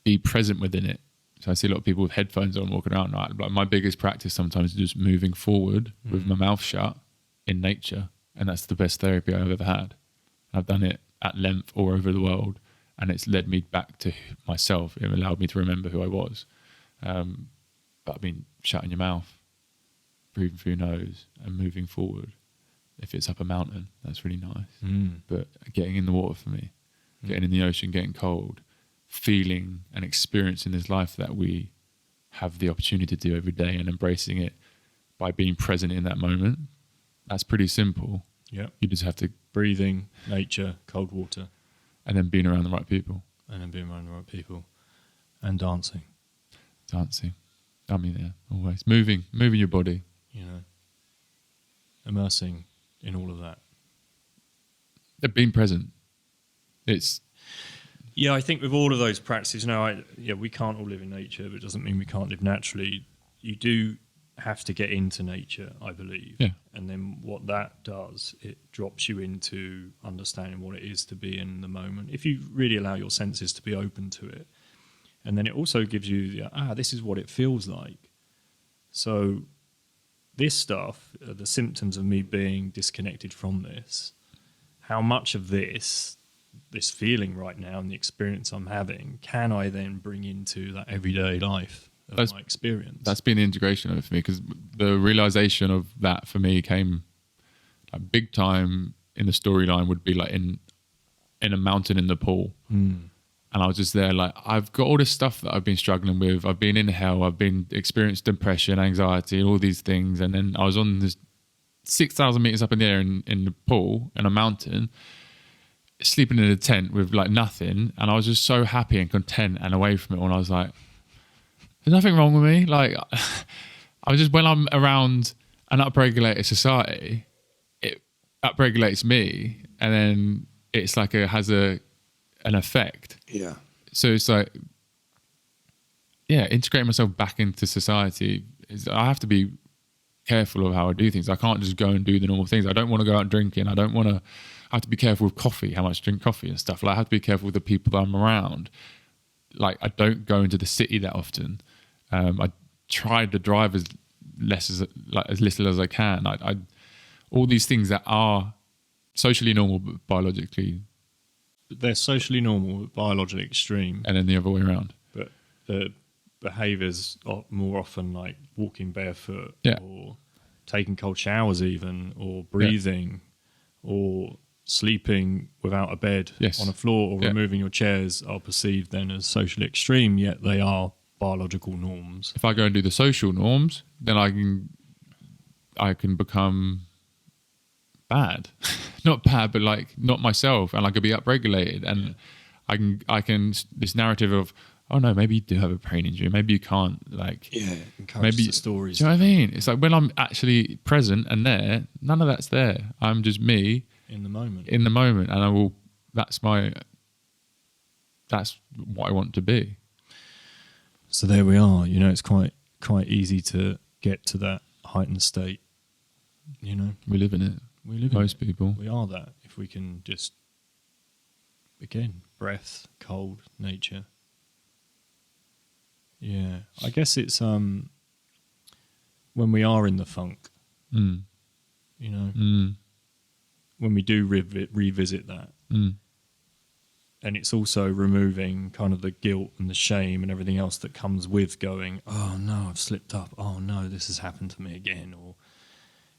B: be present within it. So I see a lot of people with headphones on walking around. Like my biggest practice sometimes is just moving forward with my mouth shut in nature. And that's the best therapy I've ever had. I've done it at length all over the world. And it's led me back to myself. It allowed me to remember who I was. But I mean, shutting your mouth, breathing through your nose and moving forward. If it's up a mountain, that's really nice. But getting in the water for me, getting in the ocean, getting cold, feeling and experiencing this life that we have the opportunity to do every day and embracing it by being present in that moment. That's pretty simple.
A: Yeah.
B: You just have to
A: breathing, nature, cold water.
B: And then being around the right people.
A: And dancing.
B: I mean, yeah, always. Moving your body.
A: You know, immersing in all of that.
B: Being present.
A: Yeah, I think with all of those practices, we can't all live in nature, but it doesn't mean we can't live naturally. You do have to get into nature, I believe.
B: Yeah.
A: And then what that does, it drops you into understanding what it is to be in the moment. If you really allow your senses to be open to it. And then it also gives you, this is what it feels like. So this stuff, the symptoms of me being disconnected from this, how much of this feeling right now and the experience I'm having, can I then bring into that everyday life of my experience? That's
B: been the integration of it for me, because the realization of that for me came like big time in the storyline would be like in a mountain in Nepal. And I was just there like, I've got all this stuff that I've been struggling with. I've been in hell. I've been experienced depression, anxiety, all these things. And then I was on this 6,000 meters up in the air in Nepal, in a mountain, sleeping in a tent with like nothing. And I was just so happy and content and away from it all. And I was like, there's nothing wrong with me. Like, I was just, when I'm around an upregulated society, it upregulates me. And then it's like has an effect.
C: Yeah.
B: So it's like, integrating myself back into society. I have to be careful of how I do things. I can't just go and do the normal things. I don't want to go out drinking. I have to be careful with coffee, how much I drink coffee and stuff. Like, I have to be careful with the people that I'm around. Like, I don't go into the city that often. I try to drive as little as I can. I all these things that are socially normal but biologically.
A: They're socially normal but biologically extreme.
B: And then the other way around.
A: But the behaviours are more often like walking barefoot, or taking cold showers even, or breathing, or sleeping without a bed on a floor, or removing your chairs, are perceived then as socially extreme, yet they are biological norms.
B: If I go and do the social norms, then I can become bad. Not bad, but like not myself, and I could be upregulated, and I can this narrative of, oh no, maybe you do have a brain injury, maybe you can't, like
A: maybe the stories.
B: Do you know what I mean? It's like when I'm actually present and there, none of that's there. I'm just me
A: in the moment,
B: and I will. That's what I want to be.
A: So there we are. You know, it's quite easy to get to that heightened state. You know,
B: we live in it. Most people.
A: We are that. If we can just, again, breath, cold, nature. Yeah. I guess it's when we are in the funk, you know, when we do revisit that. And it's also removing kind of the guilt and the shame and everything else that comes with going, oh no, I've slipped up. Oh no, this has happened to me again.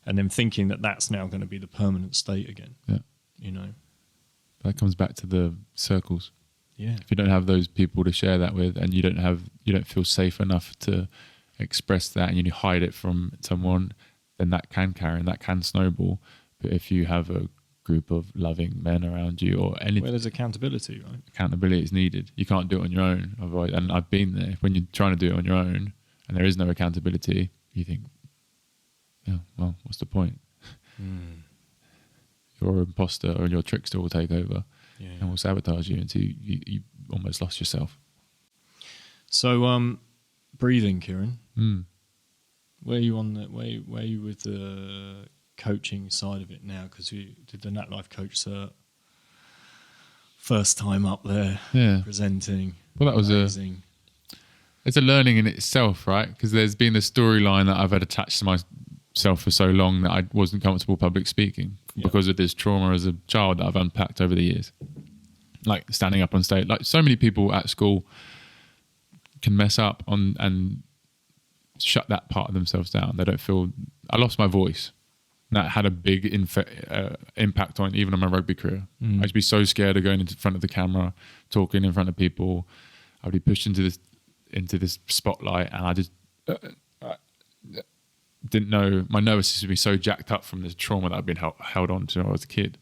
A: And then thinking that that's now going to be the permanent state again.
B: Yeah.
A: You know?
B: That comes back to the circles.
A: Yeah.
B: If you don't have those people to share that with, and you don't feel safe enough to express that, and you hide it from someone, then that can carry and that can snowball. But if you have a group of loving men around you or anything,
A: where there's accountability, right?
B: Accountability is needed. You can't do it on your own. Otherwise, and I've been there. When you're trying to do it on your own and there is no accountability, you think, yeah, well, what's the point? Your imposter or your trickster will take over and will sabotage you until you almost lost yourself.
A: So, breathing, Kieran. Where are you on the where are you with the coaching side of it now? Because you did the NatLifeCoach cert, first time up there, presenting.
B: Well, that was
A: amazing.
B: It's a learning in itself, right? Because there's been the storyline that I've had attached to myself for so long that I wasn't comfortable public speaking because of this trauma as a child that I've unpacked over the years. Like standing up on stage, like so many people at school can mess up on and shut that part of themselves down. They don't feel. I lost my voice. That had a big impact on even on my rugby career. I used to be so scared of going into front of the camera, talking in front of people. I'd be pushed into this spotlight, and I just didn't know. My nervous system would be so jacked up from this trauma that I'd been held on to when I was a kid.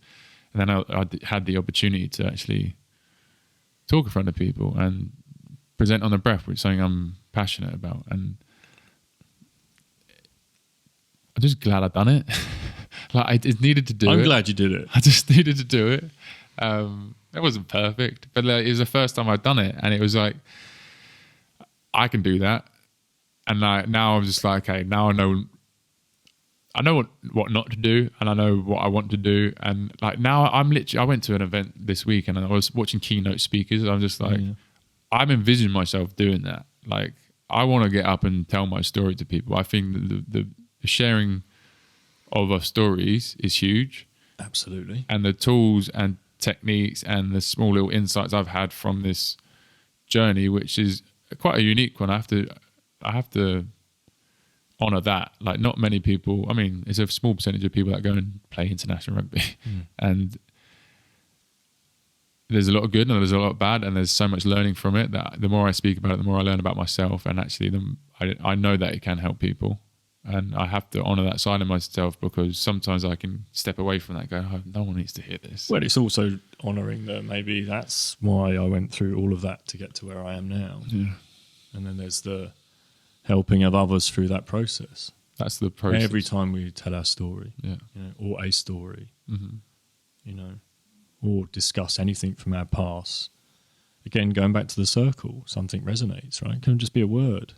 B: And then I had the opportunity to actually talk in front of people and present on the breath, which is something I'm passionate about. And I'm just glad I've done it. Like I needed to do it.
A: I'm glad you did it.
B: I just needed to do it. It wasn't perfect, but it was the first time I'd done it, and it was like I can do that. And now I'm just like, okay, now I know what not to do, and I know what I want to do. And like now I went to an event this week, and I was watching keynote speakers. I'm just like, I'm envisioning myself doing that. Like I want to get up and tell my story to people. I think the sharing of our stories is huge.
A: Absolutely. And
B: the tools and techniques and the small little insights I've had from this journey, which is quite a unique one. I have to honor that. Like not many people, I mean, it's a small percentage of people that go and play international rugby. And there's a lot of good and there's a lot of bad, and there's so much learning from it that the more I speak about it, the more I learn about myself. And actually I know that it can help people. And I have to honour that side of myself, because sometimes I can step away from that and go, oh, no one needs to hear this.
A: Well, it's also honouring that maybe that's why I went through all of that to get to where I am now. Yeah. And then there's the helping of others through that process.
B: That's the process.
A: Every time we tell our story, or a story, or discuss anything from our past. Again, going back to the circle, something resonates, right? It can just be a word.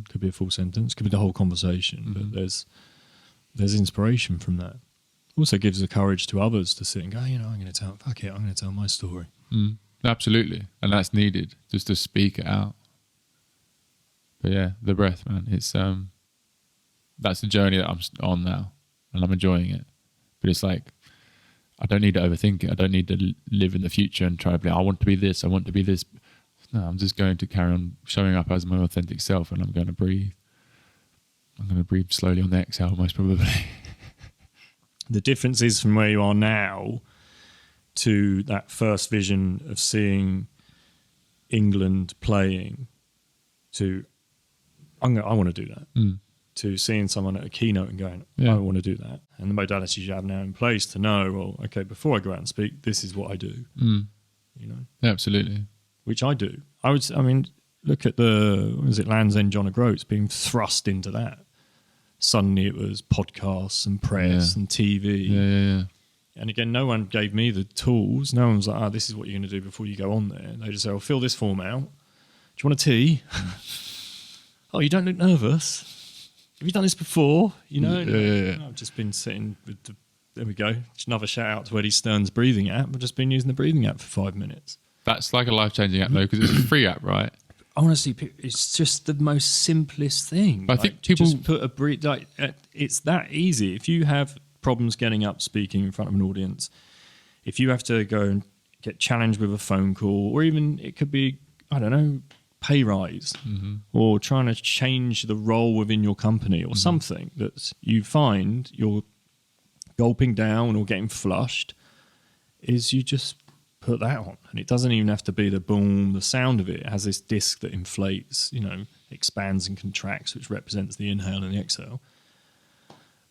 A: Could be a full sentence, could be the whole conversation, but there's inspiration from that. Also gives the courage to others to sit and go, I'm going to tell my story.
B: Absolutely. And that's needed, just to speak it out. But yeah, the breath, man, it's that's the journey that I'm on now, and I'm enjoying it. But it's like, I don't need to overthink it. I don't need to live in the future and try to be, I want to be this, I want to be this. No, I'm just going to carry on showing up as my authentic self, and I'm going to breathe. I'm going to breathe slowly on the exhale, most probably.
A: The difference is from where you are now to that first vision of seeing England playing to, I want to do that, to seeing someone at a keynote and going, I want to do that. And the modalities you have now in place to know, well, okay, before I go out and speak, this is what I do.
B: Yeah, absolutely.
A: Which I do. Look at Land's End John O'Groats being thrust into that. Suddenly it was podcasts and press and TV.
B: Yeah.
A: And again, no one gave me the tools. No one was like, this is what you're going to do before you go on there. They just say, fill this form out. Do you want a tea? Oh, you don't look nervous. Have you done this before?
B: Yeah.
A: I've just been sitting with there we go. Just another shout out to Eddie Stern's breathing app. I've just been using the breathing app for 5 minutes.
B: That's like a life-changing app, though, because it's a free app, right?
A: Honestly, it's just the most simplest thing.
B: I think people
A: just put a breathe. It's that easy. If you have problems getting up, speaking in front of an audience, if you have to go and get challenged with a phone call, or even it could be, pay rise, or trying to change the role within your company, or something that you find you're gulping down or getting flushed, is you just put that on, and it doesn't even have to be the boom. The sound of it has this disc that inflates, expands and contracts, which represents the inhale and the exhale.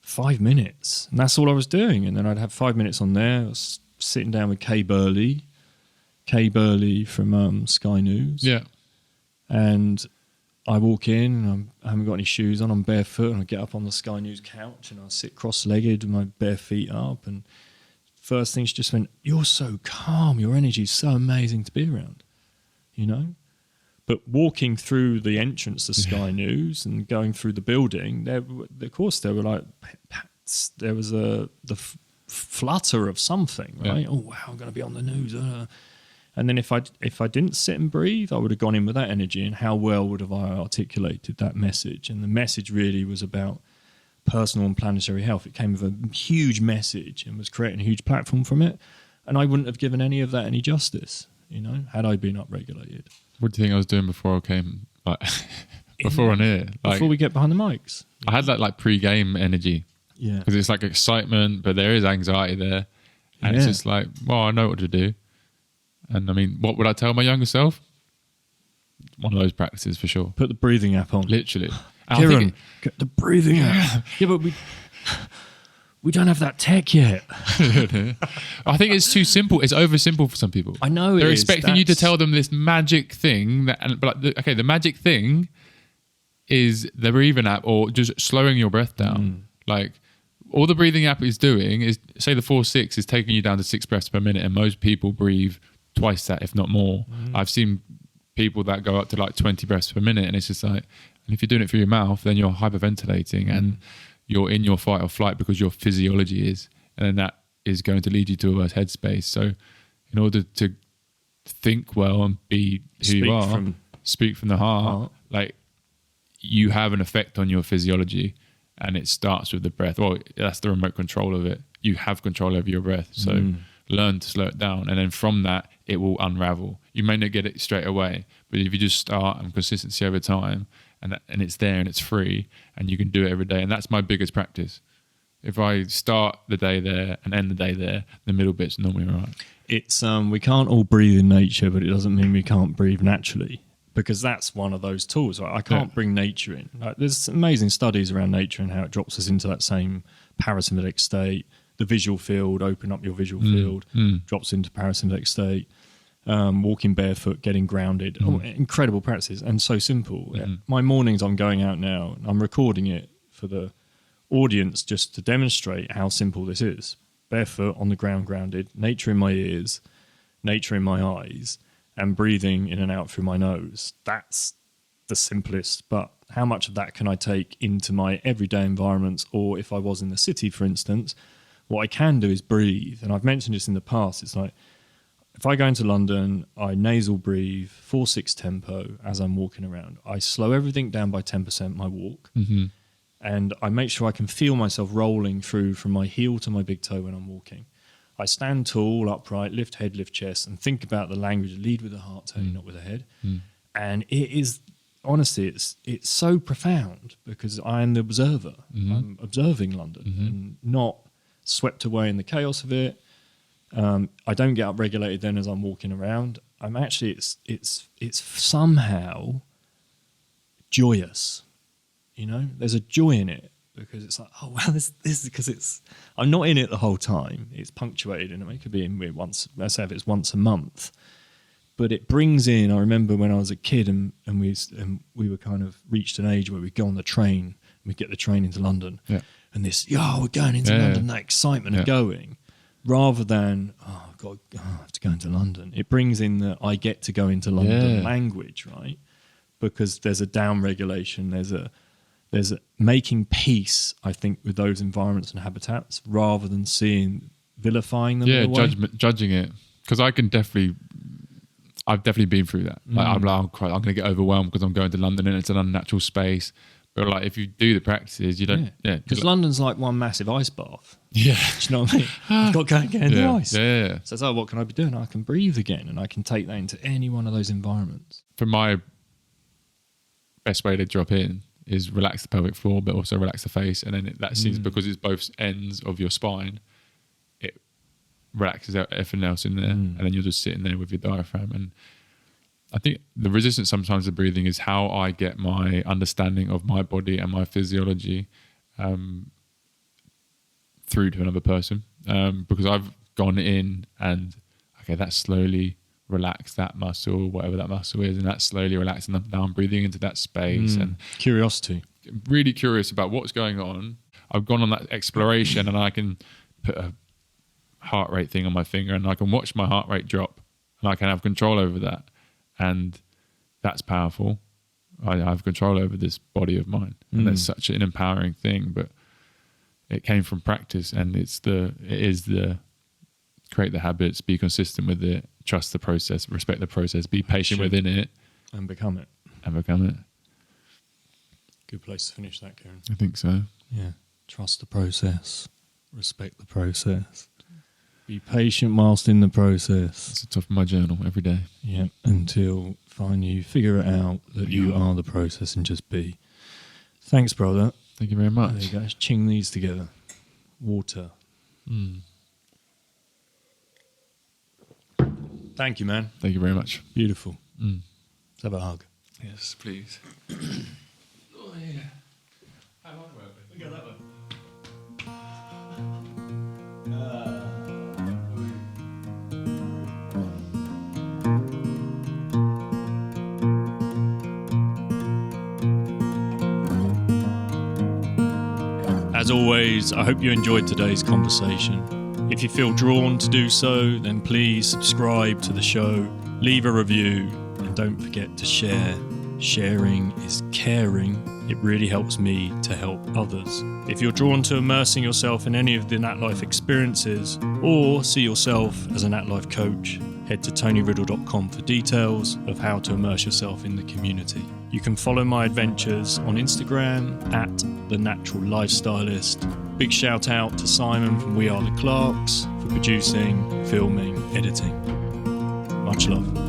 A: 5 minutes. And that's all I was doing. And then I'd have 5 minutes on there. I was sitting down with Kay Burley from Sky News.
B: Yeah.
A: And I walk in, and I haven't got any shoes on, I'm barefoot, and I get up on the Sky News couch, and I sit cross-legged with my bare feet up, and first thing she just went, "You're so calm, your energy's so amazing to be around," you know? But walking through the entrance to Sky News and going through the building, there was the flutter of something, right?
B: Yeah.
A: Oh, wow, I'm going to be on the news. And then if I didn't sit and breathe, I would have gone in with that energy, and how well would have I articulated that message? And the message really was about personal and planetary health. It came with a huge message and was creating a huge platform from it. And I wouldn't have given any of that any justice, you know, had I been upregulated.
B: What do you think I was doing before I came, before on here?
A: Before we get behind the mics.
B: I had that pre-game energy.
A: Yeah.
B: Because it's excitement, but there is anxiety there. And it's just well, I know what to do. And I mean, what would I tell my younger self? One of those practices for sure.
A: Put the breathing app on.
B: Literally.
A: Kieran, get the breathing app. Yeah, but we don't have that tech yet.
B: I think it's too simple. It's oversimple for some people.
A: I know
B: They're expecting you to tell them this magic thing. The magic thing is the breathing app or just slowing your breath down. All the breathing app is doing is, say the 4-6 is taking you down to 6 breaths per minute, and most people breathe twice that, if not more. I've seen people that go up to 20 breaths per minute, and it's just and if you're doing it through your mouth, then you're hyperventilating and you're in your fight or flight because your physiology is, and then that is going to lead you to a worse headspace. So in order to think well and be who you are, speak from the heart, you have an effect on your physiology, and it starts with the breath. Well, that's the remote control of it. You have control over your breath. So learn to slow it down. And then from that, it will unravel. You may not get it straight away, but if you just start and consistency over time, and it's there and it's free, and you can do it every day. And that's my biggest practice. If I start the day there and end the day there, the middle bit's normally all right.
A: It's we can't all breathe in nature, but it doesn't mean we can't breathe naturally, because that's one of those tools. Right? I can't bring nature in. There's amazing studies around nature and how it drops us into that same parasympathetic state. The visual field, open up your visual field, drops into parasympathetic state. Walking barefoot, getting grounded. Incredible practices, and so simple. My mornings, I'm going out now, and I'm recording it for the audience just to demonstrate how simple this is. Barefoot, on the ground, grounded, nature in my ears, nature in my eyes, and breathing in and out through my nose. That's the simplest, but how much of that can I take into my everyday environments? Or if I was in the city, for instance, what I can do is breathe. And I've mentioned this in the past. It's if I go into London, I nasal breathe, 4-6 tempo as I'm walking around. I slow everything down by 10%, my walk. And I make sure I can feel myself rolling through from my heel to my big toe when I'm walking. I stand tall, upright, lift head, lift chest, and think about the language. Lead with the heart, Tony, not with the head. And it is, honestly, it's so profound because I am the observer. I'm observing London and not swept away in the chaos of it. I don't get upregulated then as I'm walking around. I'm actually, it's somehow joyous. You know, there's a joy in it because it's oh wow, this is because I'm not in it the whole time. It's punctuated, and it could be in once. Let's say if it's once a month, but it brings in. I remember when I was a kid, and we were kind of reached an age where we'd go on the train, and we'd get the train into London, and this we're going into London, that excitement of going, rather than I have to go into London. It brings in that I get to go into London language, right? Because there's a down regulation. There's a making peace, I think, with those environments and habitats, rather than vilifying them.
B: Judging it, because I've definitely been through that. I'm going to get overwhelmed because I'm going to London and it's an unnatural space. But if you do the practices, you don't.
A: Because London's like one massive ice bath.
B: Yeah,
A: do you know what I mean? I've got to go and get in the ice.
B: Yeah.
A: So what can I be doing? I can breathe again, and I can take that into any one of those environments.
B: For my best way to drop in is relax the pelvic floor, but also relax the face, and then that seems because it's both ends of your spine, it relaxes everything else in there, and then you're just sitting there with your diaphragm. And I think the resistance sometimes to breathing is how I get my understanding of my body and my physiology through to another person, because I've gone in and, okay, that's slowly relax that muscle, whatever that muscle is, and that's slowly relaxing them. Now I'm breathing into that space and
A: curiosity.
B: Really curious about what's going on. I've gone on that exploration, and I can put a heart rate thing on my finger, and I can watch my heart rate drop, and I can have control over that, and that's powerful. I have control over this body of mine, and that's such an empowering thing. But it came from practice, and it is the create the habits, be consistent with it, trust the process, respect the process, be patient within it,
A: and become it. Good place to finish that, Kieran.
B: I think so.
A: Yeah. Trust the process, respect the process, be patient whilst in the process.
B: It's the top of my journal every day.
A: Yeah. Until finally you figure it out that you are the process and just be. Thanks, brother.
B: Thank you very much.
A: There you go. Let's ching these together. Water. Thank you, man.
B: Thank you very much.
A: Beautiful. Let's have a hug.
B: Yes, please. Oh, yeah. How long were we?
A: Look at that one. As always, I hope you enjoyed today's conversation. If you feel drawn to do so, then please subscribe to the show, leave a review, and don't forget to share. Sharing is caring. It really helps me to help others. If you're drawn to immersing yourself in any of the NatLife experiences, or see yourself as a NatLife coach, head to tonyriddle.com for details of how to immerse yourself in the community. You can follow my adventures on Instagram at The Natural Lifestylist. Big shout out to Simon from We Are the Clarks for producing, filming, editing. Much love.